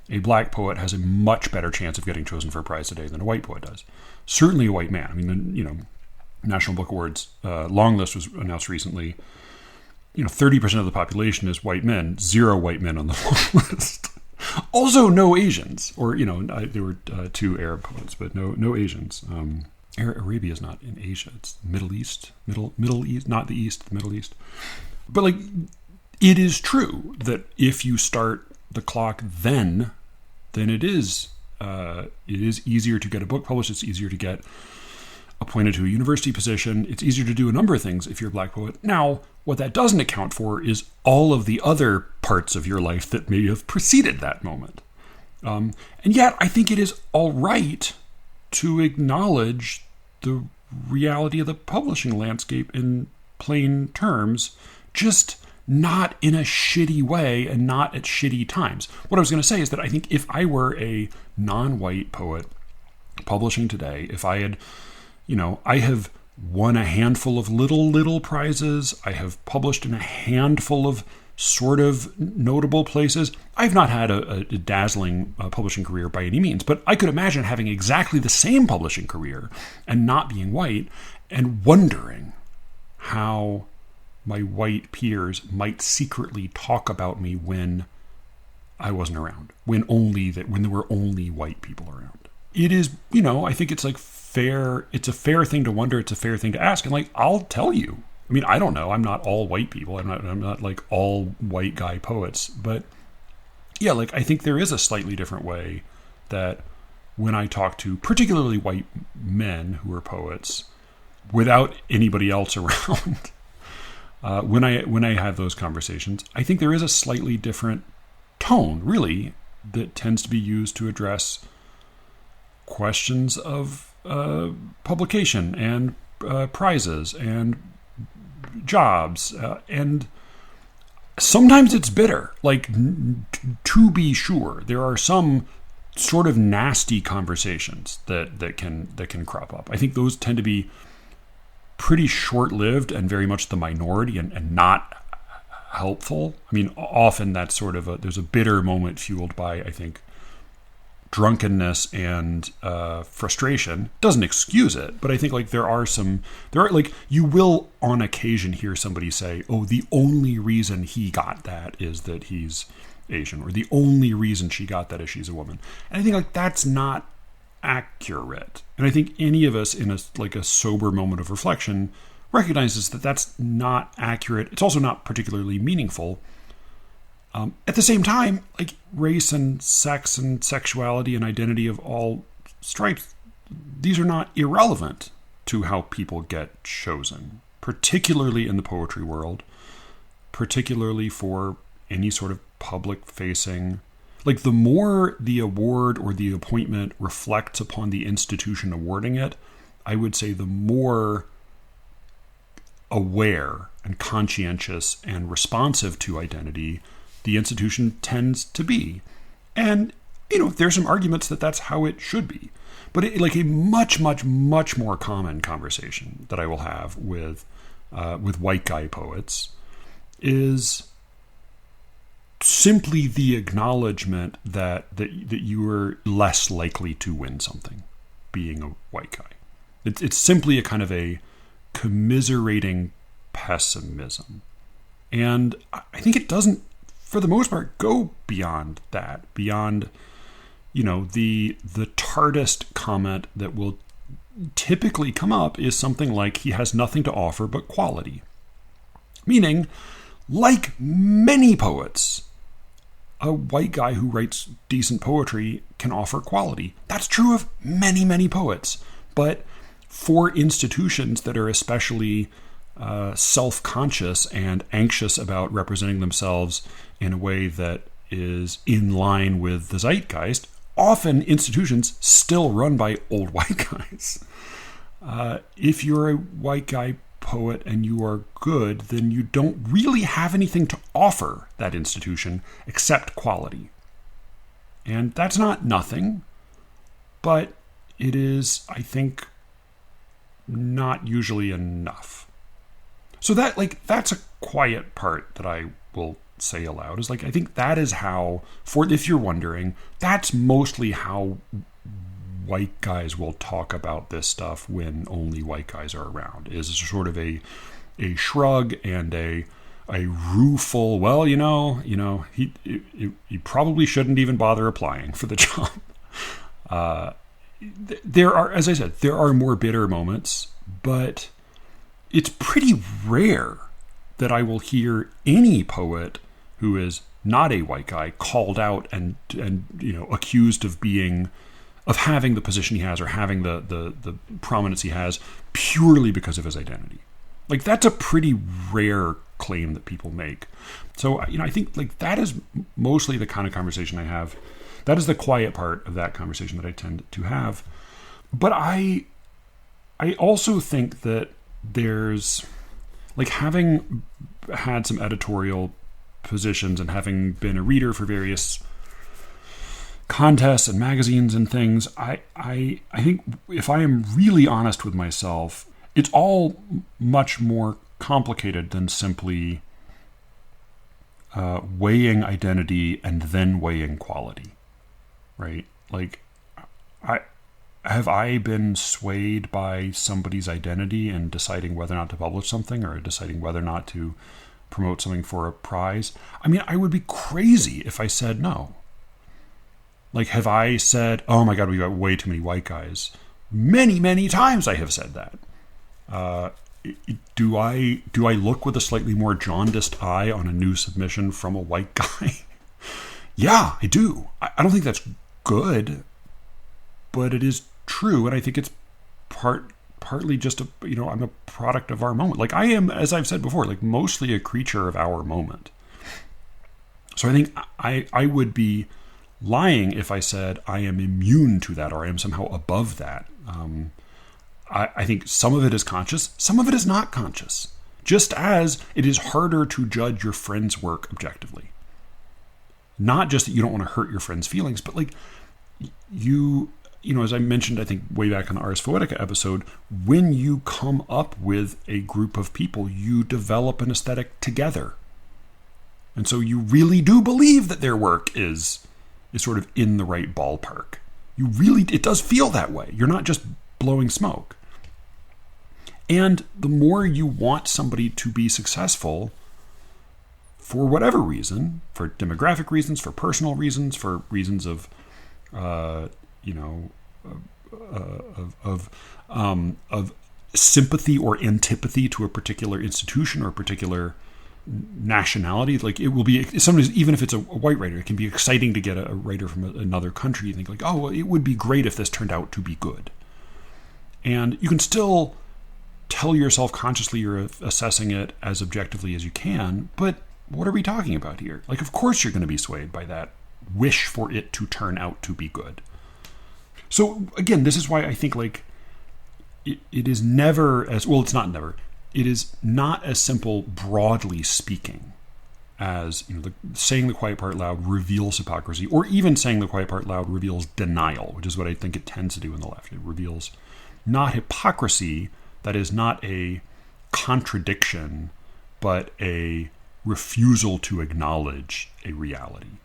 a black poet has a much better chance of getting chosen for a prize today than a white poet does. Certainly a white man. I mean, National Book Awards long list was announced recently. 30% of the population is white men, 0 white men on the long list. Also, no Asians, or there were 2 Arab poets, but no Asians. Arabia is not in Asia; it's Middle East, Middle East, not the East, the Middle East. But like, it is true that if you start the clock then it is easier to get a book published. It's easier to get appointed to a university position. It's easier to do a number of things if you're a black poet. Now, what that doesn't account for is all of the other parts of your life that may have preceded that moment. And yet, I think it is all right to acknowledge the reality of the publishing landscape in plain terms, just not in a shitty way and not at shitty times. What I was going to say is that I think if I were a non-white poet publishing today, if I had, I have won a handful of little prizes, I have published in a handful of sort of notable places. I've not had a dazzling publishing career by any means, but I could imagine having exactly the same publishing career and not being white and wondering how my white peers might secretly talk about me when I wasn't around, when there were only white people around. It is, I think it's like fair. It's a fair thing to wonder. It's a fair thing to ask. And like, I'll tell you, I mean, I don't know. I'm not all white people. I'm not like all white guy poets, but yeah, like, I think there is a slightly different way that when I talk to particularly white men who are poets without anybody else around, when I have those conversations, I think there is a slightly different tone, really, that tends to be used to address questions of publication and prizes and jobs, and sometimes it's bitter. Like, to be sure, there are some sort of nasty conversations that can crop up. I think those tend to be pretty short-lived and very much the minority and not helpful. I mean, often that's sort of there's a bitter moment fueled by, I think, drunkenness and frustration. Doesn't excuse it, but I think like you will on occasion hear somebody say, oh, the only reason he got that is that he's Asian, or the only reason she got that is she's a woman. And I think like that's not accurate. And I think any of us in a sober moment of reflection recognizes that that's not accurate. It's also not particularly meaningful. At the same time, like, race and sex and sexuality and identity of all stripes, these are not irrelevant to how people get chosen, particularly in the poetry world, particularly for any sort of public-facing. Like, the more the award or the appointment reflects upon the institution awarding it, I would say the more aware and conscientious and responsive to identity the institution tends to be. And, there's some arguments that that's how it should be. But a much, much, much more common conversation that I will have with white guy poets is simply the acknowledgement that you are less likely to win something being a white guy. It's simply a kind of a commiserating pessimism. And I think it doesn't, for the most part, go beyond that, beyond, the tartest comment that will typically come up is something like, he has nothing to offer but quality. Meaning, like many poets, a white guy who writes decent poetry can offer quality. That's true of many, many poets. But for institutions that are especially self-conscious and anxious about representing themselves in a way that is in line with the zeitgeist, often institutions still run by old white guys. If you're a white guy poet and you are good, then you don't really have anything to offer that institution except quality. And that's not nothing. but it is, I think, not usually enough. So that's a quiet part that I will say aloud, is I think that is how, if you're wondering, that's mostly how white guys will talk about this stuff when only white guys are around, is sort of a shrug and a rueful, well, he probably shouldn't even bother applying for the job. There are, as I said, there are more bitter moments, but it's pretty rare that I will hear any poet who is not a white guy called out and accused of having the position he has or having the prominence he has purely because of his identity. That's a pretty rare claim that people make. So, I think that is mostly the kind of conversation I have. That is the quiet part of that conversation that I tend to have. But I also think that there's, having had some editorial positions and having been a reader for various contests and magazines and things, I think if I am really honest with myself, it's all much more complicated than simply weighing identity and then weighing quality, right? Have I been swayed by somebody's identity and deciding whether or not to publish something or deciding whether or not to promote something for a prize? I mean, I would be crazy if I said no. Have I said, oh my God, we got way too many white guys? Many, many times I have said that. Do I look with a slightly more jaundiced eye on a new submission from a white guy? Yeah, I do. I don't think that's good, but it is true, and I think it's partly just I'm a product of our moment. I am, as I've said before, mostly a creature of our moment. So I think I would be lying if I said I am immune to that or I am somehow above that. I think some of it is conscious, some of it is not conscious. Just as it is harder to judge your friend's work objectively. Not just that you don't want to hurt your friend's feelings, but as I mentioned, I think way back on the Ars Poetica episode, when you come up with a group of people, you develop an aesthetic together. And so you really do believe that their work is sort of in the right ballpark. It does feel that way. You're not just blowing smoke. And the more you want somebody to be successful, for whatever reason, for demographic reasons, for personal reasons, for reasons of sympathy or antipathy to a particular institution or a particular nationality, it will be sometimes, even if it's a white writer, it can be exciting to get a writer from another country. You think oh, well, it would be great if this turned out to be good. And you can still tell yourself consciously you're assessing it as objectively as you can, but what are we talking about here? Of course you're going to be swayed by that wish for it to turn out to be good. So again, this is why I think it is never as, well, it's not never, it is not as simple, broadly speaking, as saying the quiet part loud reveals hypocrisy, or even saying the quiet part loud reveals denial, which is what I think it tends to do in the left. It reveals not hypocrisy, that is not a contradiction, but a refusal to acknowledge a reality,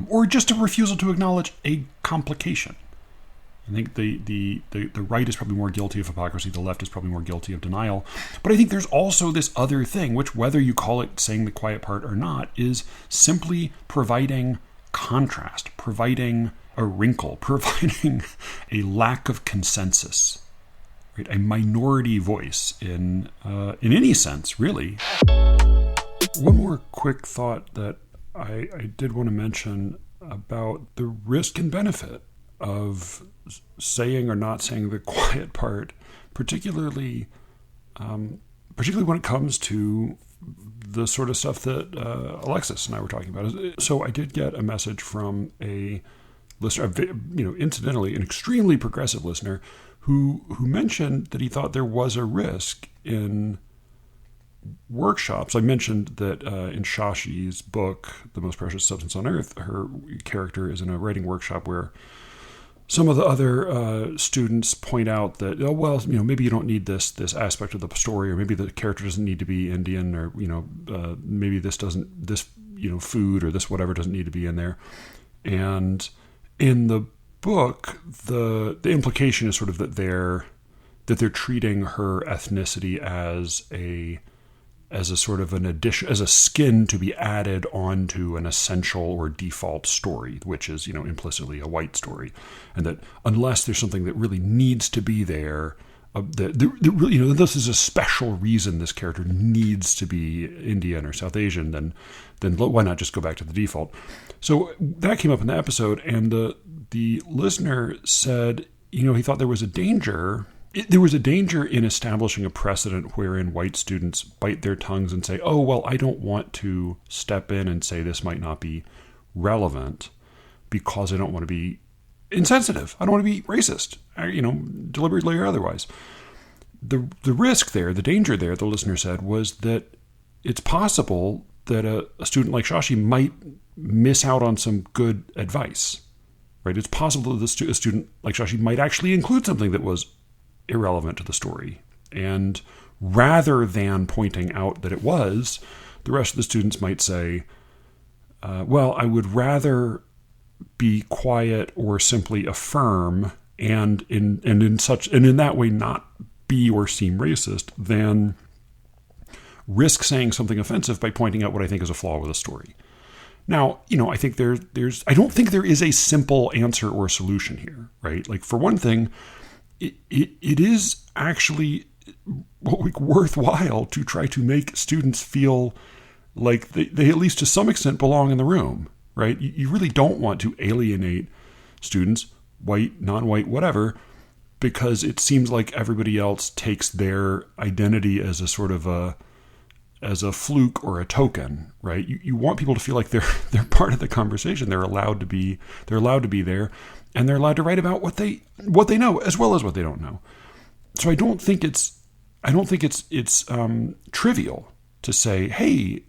or just a refusal to acknowledge a complication. I think the right is probably more guilty of hypocrisy, the left is probably more guilty of denial. But I think there's also this other thing, which, whether you call it saying the quiet part or not, is simply providing contrast, providing a wrinkle, providing a lack of consensus, right? A minority voice in any sense, really. One more quick thought that I did want to mention about the risk and benefit of saying or not saying the quiet part, particularly when it comes to the sort of stuff that Alexis and I were talking about. So I did get a message from a listener, incidentally, an extremely progressive listener, who mentioned that he thought there was a risk in workshops. I mentioned that in Shashi's book, The Most Precious Substance on Earth, her character is in a writing workshop where some of the other students point out that, oh, well, maybe you don't need this aspect of the story, or maybe the character doesn't need to be Indian, or maybe this food or this whatever doesn't need to be in there. And in the book, the implication is sort of that they're treating her ethnicity as a sort of an addition, as a skin to be added onto an essential or default story, which is, implicitly a white story. And that unless there's something that really needs to be there, this is a special reason this character needs to be Indian or South Asian, then why not just go back to the default? So that came up in the episode, and the listener said, he thought there was a danger. There was a danger in establishing a precedent wherein white students bite their tongues and say, oh, well, I don't want to step in and say this might not be relevant because I don't want to be insensitive. I don't want to be racist, deliberately or otherwise. The risk there, the danger there, the listener said, was that it's possible that a student like Shashi might miss out on some good advice, right? It's possible that a student like Shashi might actually include something that was irrelevant to the story. And rather than pointing out that it was, the rest of the students might say, well, I would rather be quiet or simply affirm and in that way not be or seem racist than risk saying something offensive by pointing out what I think is a flaw with a story. Now, I think I don't think there is a simple answer or solution here, right? Like, for one thing, it is actually worthwhile to try to make students feel like they at least to some extent belong in the room, right? You really don't want to alienate students, white, non-white, whatever, because it seems like everybody else takes their identity as a sort of as a fluke or a token, right? You want people to feel like they're part of the conversation. They're allowed to be there, and they're allowed to write about what they know as well as what they don't know. So I don't think it's trivial to say, hey,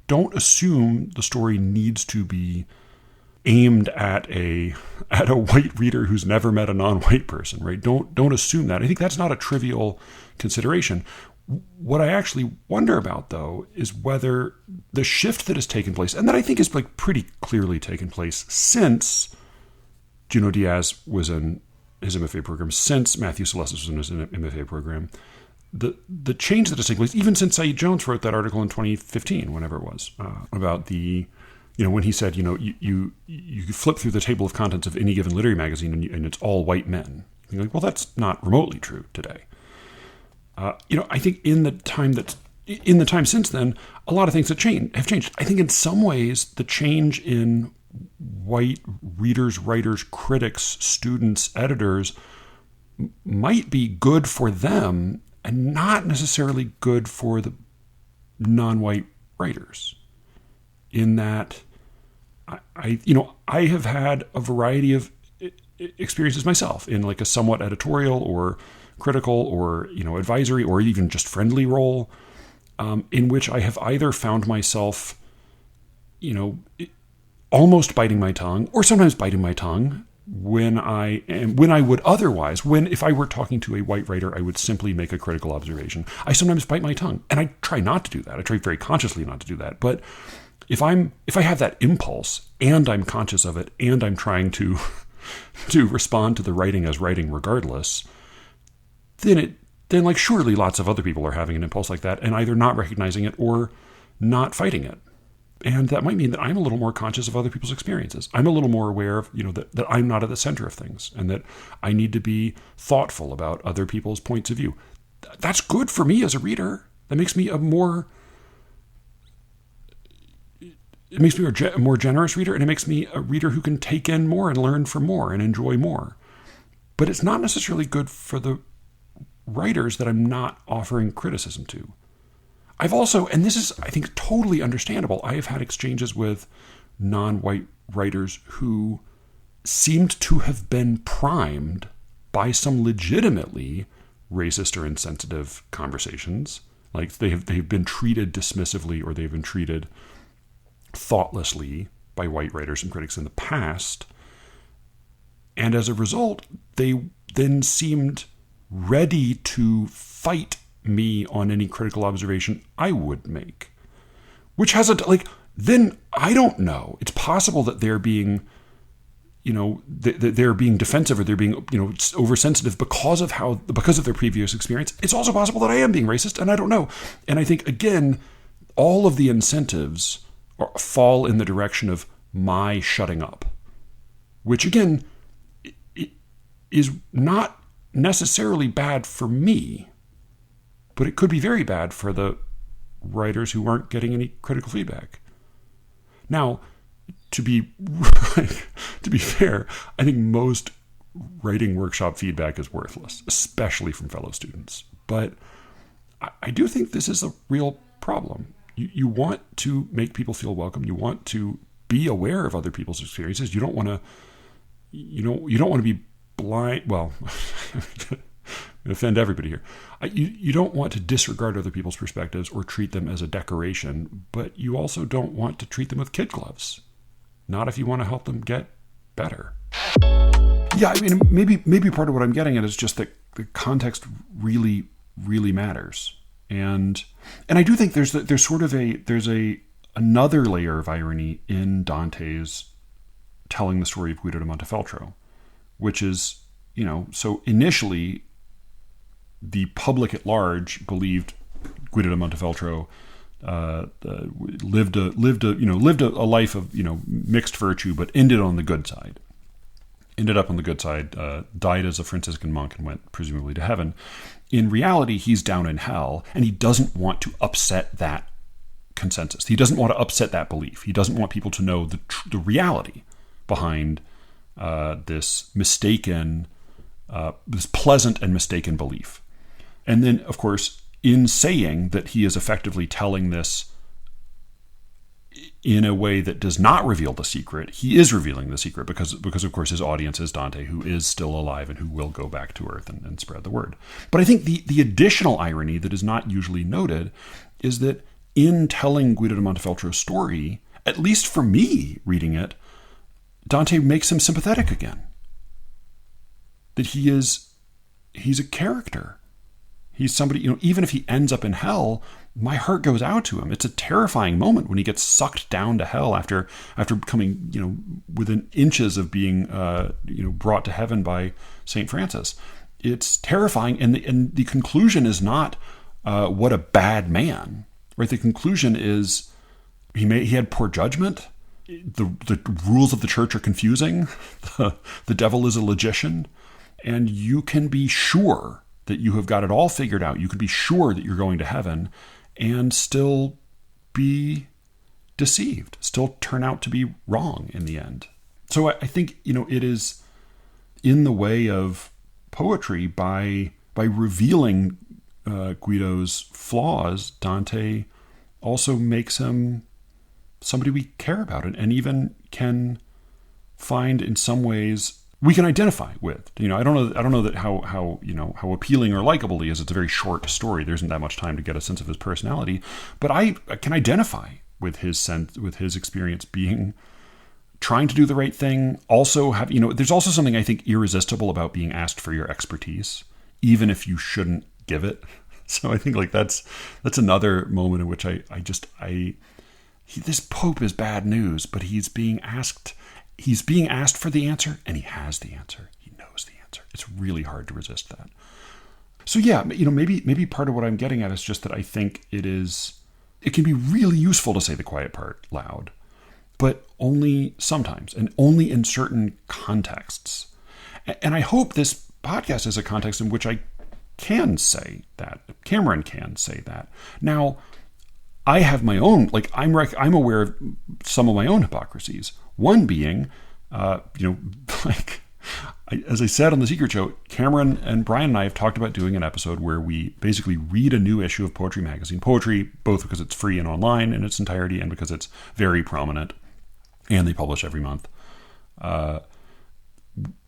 don't assume the story needs to be aimed at a white reader who's never met a non-white person, right? Don't assume that. I think that's not a trivial consideration. What I actually wonder about, though, is whether the shift that has taken place, and that I think is pretty clearly taken place since Junot Diaz was in his MFA program, since Matthew Celestis was in his MFA program, the change that has taken place, even since Saeed Jones wrote that article in 2015, whenever it was, about when he said, you flip through the table of contents of any given literary magazine and it's all white men. You're like, well, that's not remotely true today. I think in the time since then, a lot of things have changed. I think in some ways the change in white readers, writers, critics, students, editors might be good for them and not necessarily good for the non-white writers. In that, I have had a variety of experiences myself in a somewhat editorial or critical or advisory or even just friendly role, in which I have either found myself almost biting my tongue or sometimes biting my tongue when I would otherwise, if I were talking to a white writer, I would simply make a critical observation. I sometimes bite my tongue, and I try not to do that. I try very consciously not to do that. But if I have that impulse and I'm conscious of it and I'm trying to respond to the writing as writing regardless, then surely lots of other people are having an impulse like that and either not recognizing it or not fighting it. And that might mean that I'm a little more conscious of other people's experiences. I'm a little more aware of, that I'm not at the center of things and that I need to be thoughtful about other people's points of view. That's good for me as a reader. That makes me a more generous reader, and it makes me a reader who can take in more and learn from more and enjoy more. But it's not necessarily good for the writers that I'm not offering criticism to. I've also, and this is, I think, totally understandable, I have had exchanges with non-white writers who seemed to have been primed by some legitimately racist or insensitive conversations. Like they've been treated dismissively or they've been treated thoughtlessly by white writers and critics in the past. And as a result, they then seemed ready to fight me on any critical observation I would make. Which has then I don't know. It's possible that they're being, they're being defensive, or they're being, oversensitive because of their previous experience. It's also possible that I am being racist, and I don't know. And I think, again, all of the incentives fall in the direction of my shutting up, which, again, is not necessarily bad for me, but it could be very bad for the writers who aren't getting any critical feedback. Now, to be fair, I think most writing workshop feedback is worthless, especially from fellow students. But I do think this is a real problem. You want to make people feel welcome. You want to be aware of other people's experiences. You don't want to be blind. Well, offend everybody here. You don't want to disregard other people's perspectives or treat them as a decoration, but you also don't want to treat them with kid gloves. Not if you want to help them get better. Yeah, I mean, maybe part of what I'm getting at is just that the context really, really matters. And I do think there's another layer of irony in Dante's telling the story of Guido de Montefeltro, which is, so initially the public at large believed Guido de Montefeltro lived a life of mixed virtue, but ended on the good side. Ended up on the good side, died as a Franciscan monk, and went presumably to heaven. In reality, he's down in hell, and he doesn't want to upset that consensus. He doesn't want to upset that belief. He doesn't want people to know the reality behind this pleasant and mistaken belief. And then, of course, in saying that he is effectively telling this in a way that does not reveal the secret, he is revealing the secret because of course, his audience is Dante, who is still alive and who will go back to Earth and spread the word. But I think the additional irony that is not usually noted is that in telling Guido de Montefeltro's story, at least for me reading it, Dante makes him sympathetic again. That he's a character. He's somebody, even if he ends up in hell, my heart goes out to him. It's a terrifying moment when he gets sucked down to hell after coming, within inches of being, brought to heaven by St. Francis. It's terrifying. And the conclusion is not, what a bad man, right? The conclusion is he had poor judgment. The rules of the church are confusing. The devil is a logician. And you can be sure that you have got it all figured out. You can be sure that you're going to heaven and still be deceived, still turn out to be wrong in the end. So I think, it is in the way of poetry by revealing Guido's flaws. Dante also makes him somebody we care about and even can find in some ways we can identify with. I don't know that how appealing or likable he is. It's a very short story. There isn't that much time to get a sense of his personality, but I can identify with his experience trying to do the right thing. Also there's also something I think irresistible about being asked for your expertise, even if you shouldn't give it. So I think that's another moment in which this Pope is bad news, but he's being asked for the answer, and he has the answer. He knows the answer. It's really hard to resist that. So yeah, maybe part of what I'm getting at is just that I think it can be really useful to say the quiet part loud, but only sometimes and only in certain contexts. And I hope this podcast is a context in which I can say that. Cameron can say that. Now, I have my own, I'm aware of some of my own hypocrisies. One being, as I said on The Secret Show, Cameron and Brian and I have talked about doing an episode where we basically read a new issue of Poetry Magazine. Poetry, both because it's free and online in its entirety and because it's very prominent and they publish every month.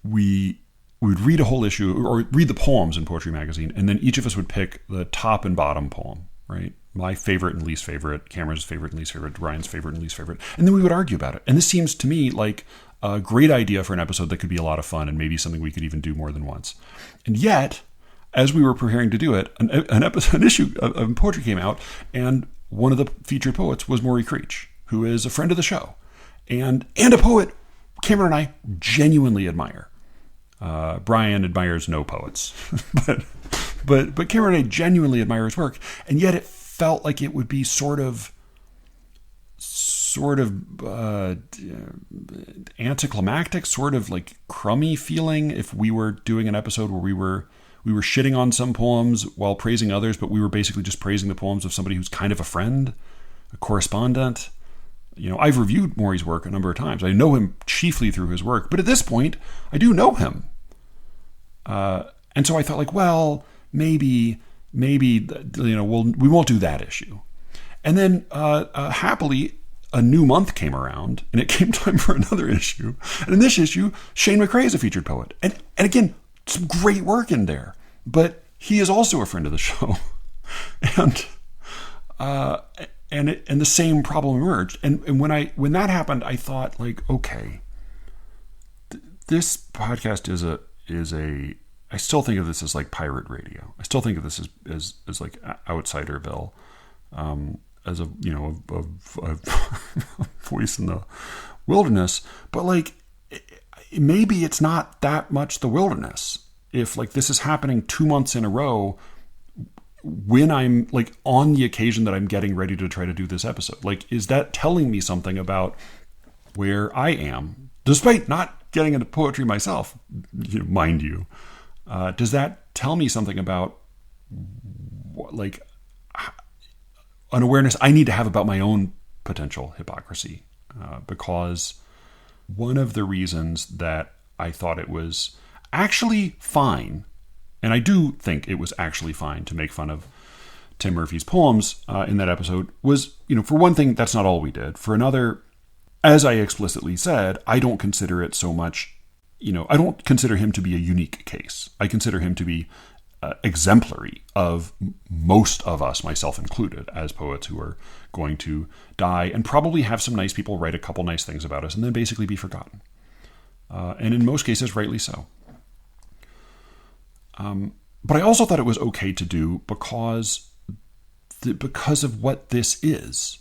We would read a whole issue or read the poems in Poetry Magazine, and then each of us would pick the top and bottom poem, right? my favorite and least favorite, Cameron's favorite and least favorite, Ryan's favorite and least favorite, and then we would argue about it. And this seems to me like a great idea for an episode that could be a lot of fun and maybe something we could even do more than once. And yet, as we were preparing to do it, an issue of poetry came out, and one of the featured poets was Maury Creech, who is a friend of the show, and a poet Cameron and I genuinely admire. Brian admires no poets, but Cameron and I genuinely admire his work, and yet it felt like it would be sort of anticlimactic, sort of like crummy feeling if we were doing an episode where we were shitting on some poems while praising others, but we were basically just praising the poems of somebody who's kind of a friend, a correspondent. I've reviewed Maury's work a number of times. I know him chiefly through his work, but at this point, I do know him. And so I thought, like, well, maybe, we won't do that issue. And then, happily, a new month came around, and it came time for another issue. And in this issue, Shane McRae is a featured poet. And again, some great work in there. But he is also a friend of the show. And the same problem emerged. And when that happened, I thought, like, okay, this podcast is a I still think of this as like pirate radio. I still think of this as like Outsiderville, as a voice in the wilderness. But like, maybe it's not that much the wilderness if like this is happening 2 months in a row when I'm like on the occasion that I'm getting ready to try to do this episode. Like, is that telling me something about where I am, despite not getting into poetry myself, mind you? Does that tell me something about like an awareness I need to have about my own potential hypocrisy? Because one of the reasons that I thought it was actually fine, and I do think it was actually fine to make fun of Tim Murphy's poems in that episode, was, for one thing, that's not all we did. For another, as I explicitly said, I don't consider it so much, I don't consider him to be a unique case. I consider him to be exemplary of most of us, myself included, as poets who are going to die and probably have some nice people write a couple nice things about us and then basically be forgotten. And in most cases, rightly so. But I also thought it was okay to do because of what this is.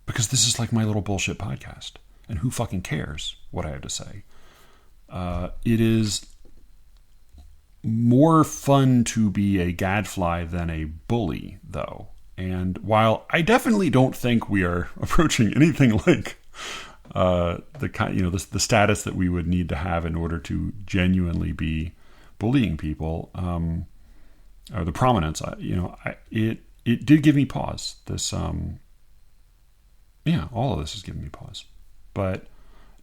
Because this is like my little bullshit podcast. And who fucking cares what I have to say? It is more fun to be a gadfly than a bully, though. And while I definitely don't think we are approaching anything like the status that we would need to have in order to genuinely be bullying people, or the prominence, it did give me pause. This, all of this has given me pause, but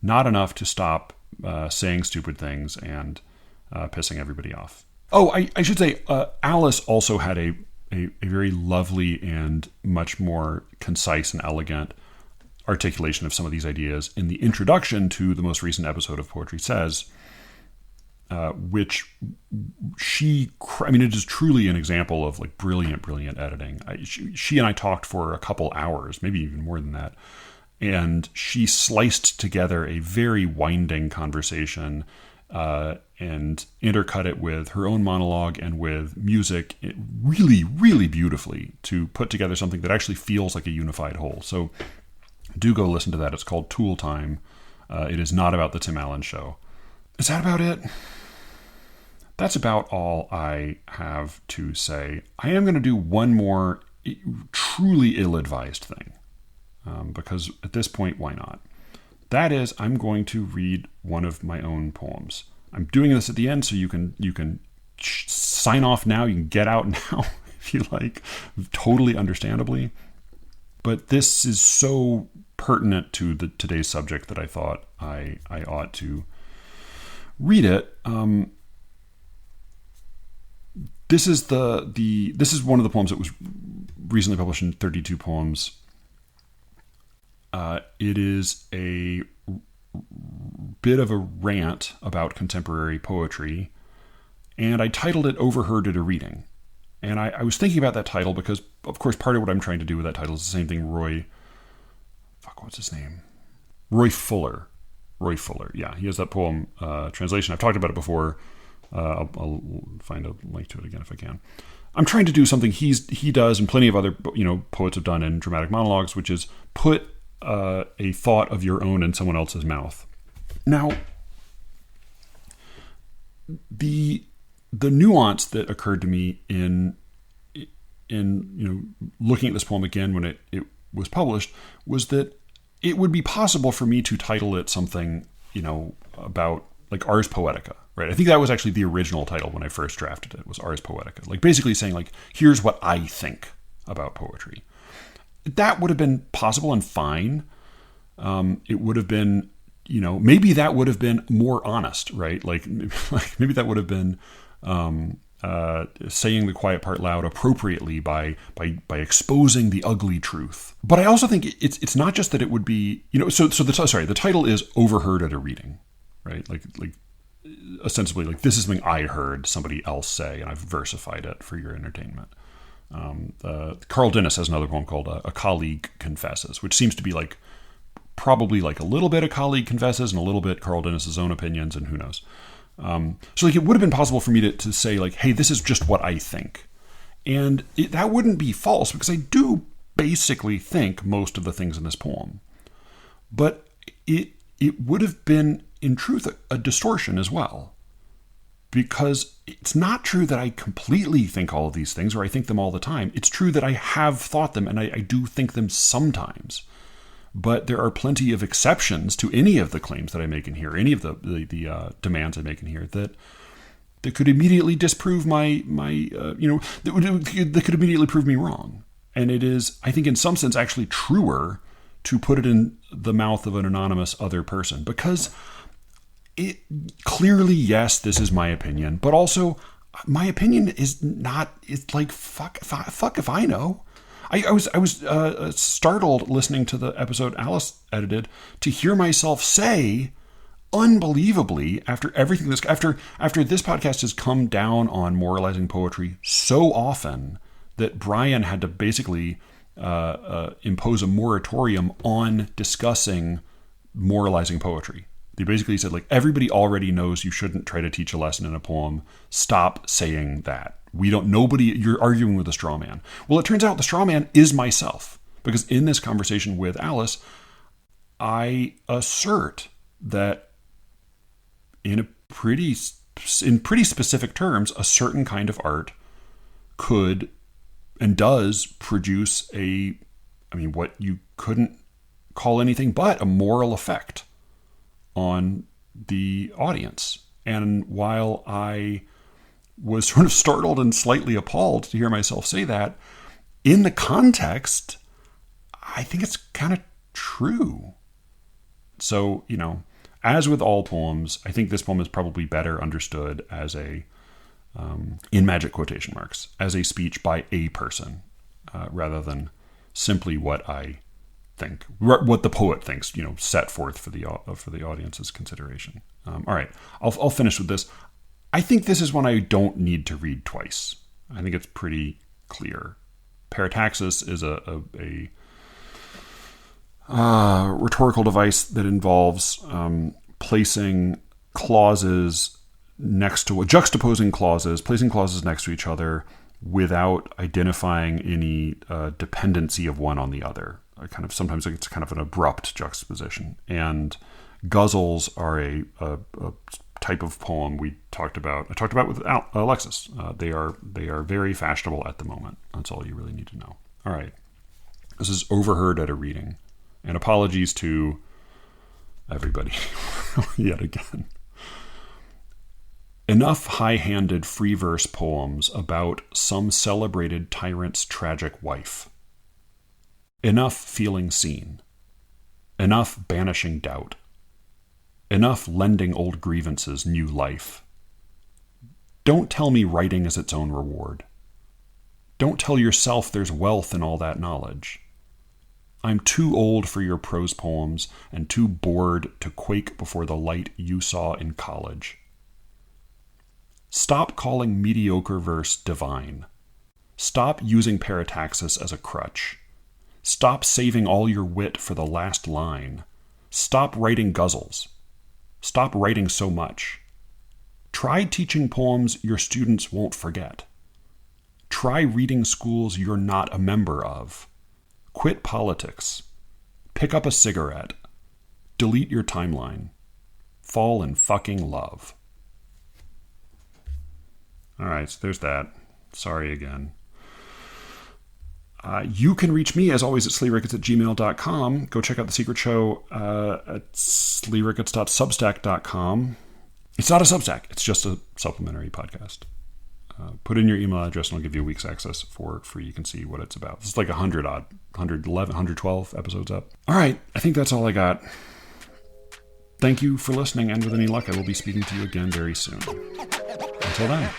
not enough to stop saying stupid things and pissing everybody off. Oh, I should say, Alice also had a very lovely and much more concise and elegant articulation of some of these ideas in the introduction to the most recent episode of Poetry Says, which it is truly an example of like brilliant editing. She and I talked for a couple hours, maybe even more than that. And she sliced together a very winding conversation and intercut it with her own monologue and with music really, really beautifully to put together something that actually feels like a unified whole. So do go listen to that. It's called Tool Time. It is not about the Tim Allen Show. Is that about it? That's about all I have to say. I am going to do one more truly ill-advised thing. Because at this point, why not? That is, I'm going to read one of my own poems. I'm doing this at the end, so you can sign off now. You can get out now if you like, totally understandably. But this is so pertinent to today's subject that I thought I ought to read it. This is this is one of the poems that was recently published in 32 Poems. It is a bit of a rant about contemporary poetry, and I titled it "Overheard at a Reading." And I was thinking about that title because, of course, part of what I'm trying to do with that title is the same thing what's his name? Roy Fuller. Yeah, he has that poem translation. I've talked about it before. I'll find a link to it again if I can. I'm trying to do something he does and plenty of other poets have done in dramatic monologues, which is put a thought of your own in someone else's mouth. Now, the nuance that occurred to me in looking at this poem again when it was published was that it would be possible for me to title it something about like Ars Poetica, right? I think that was actually the original title when I first drafted it, was Ars Poetica, like basically saying like, here's what I think about poetry. That would have been possible and fine. It would have been, maybe that would have been more honest, right? Like maybe that would have been saying the quiet part loud appropriately by exposing the ugly truth. But I also think it's not just that it would be, the title is Overheard at a Reading, right? Like ostensibly, like this is something I heard somebody else say, and I've versified it for your entertainment. Carl Dennis has another poem called A Colleague Confesses, which seems to be like probably like a little bit a colleague confesses and a little bit Carl Dennis's own opinions, and who knows. So like it would have been possible for me to say like, hey, this is just what I think. And that wouldn't be false because I do basically think most of the things in this poem. But it would have been, in truth, a distortion as well. Because it's not true that I completely think all of these things or I think them all the time. It's true that I have thought them and I do think them sometimes. But there are plenty of exceptions to any of the claims that I make in here, any of the demands I make in here that could immediately disprove that could immediately prove me wrong. And it is, I think, in some sense, actually truer to put it in the mouth of an anonymous other person, because it clearly, yes, this is my opinion, but also my opinion is not. It's like fuck if I know. I was startled listening to the episode Alice edited to hear myself say, unbelievably, after everything after this podcast has come down on moralizing poetry so often that Brian had to basically impose a moratorium on discussing moralizing poetry. They basically said, like, everybody already knows you shouldn't try to teach a lesson in a poem. Stop saying that. You're arguing with a straw man. Well, it turns out the straw man is myself, because in this conversation with Alice, I assert that in pretty specific terms, a certain kind of art could and does produce what you couldn't call anything but a moral effect on the audience. And while I was sort of startled and slightly appalled to hear myself say that, in the context, I think it's kind of true. So, as with all poems, I think this poem is probably better understood as in magic quotation marks, as a speech by a person, rather than simply what I think, what the poet thinks, set forth for the audience's consideration. All right, I'll finish with this. I think this is one I don't need to read twice. I think it's pretty clear. Parataxis is a rhetorical device that involves placing clauses juxtaposing clauses, placing clauses next to each without identifying any dependency of one on the other. Sometimes it's kind of an abrupt juxtaposition. And guzzles are a type of poem I talked about with Alexis. They are very fashionable at the moment. That's all you really need to know. All right. This is Overheard at a Reading. And apologies to everybody yet again. Enough high-handed free verse poems about some celebrated tyrant's tragic wife. Enough feeling seen. Enough banishing doubt. Enough lending old grievances new life. Don't tell me writing is its own reward. Don't tell yourself there's wealth in all that knowledge. I'm too old for your prose poems and too bored to quake before the light you saw in college. Stop calling mediocre verse divine. Stop using parataxis as a crutch. Stop saving all your wit for the last line. Stop writing guzzles. Stop writing so much. Try teaching poems your students won't forget. Try reading schools you're not a member of. Quit politics. Pick up a cigarette. Delete your timeline. Fall in fucking love. All right, so there's that. Sorry again. You can reach me, as always, at SLEERICKETS@gmail.com. Go check out The Secret Show at SLEERICKETS.substack.com. It's not a Substack. It's just a supplementary podcast. Put in your email address and I'll give you a week's access for free. You can see what it's about. It's like 111, 112 episodes up. All right, I think that's all I got. Thank you for listening, and with any luck, I will be speaking to you again very soon. Until then.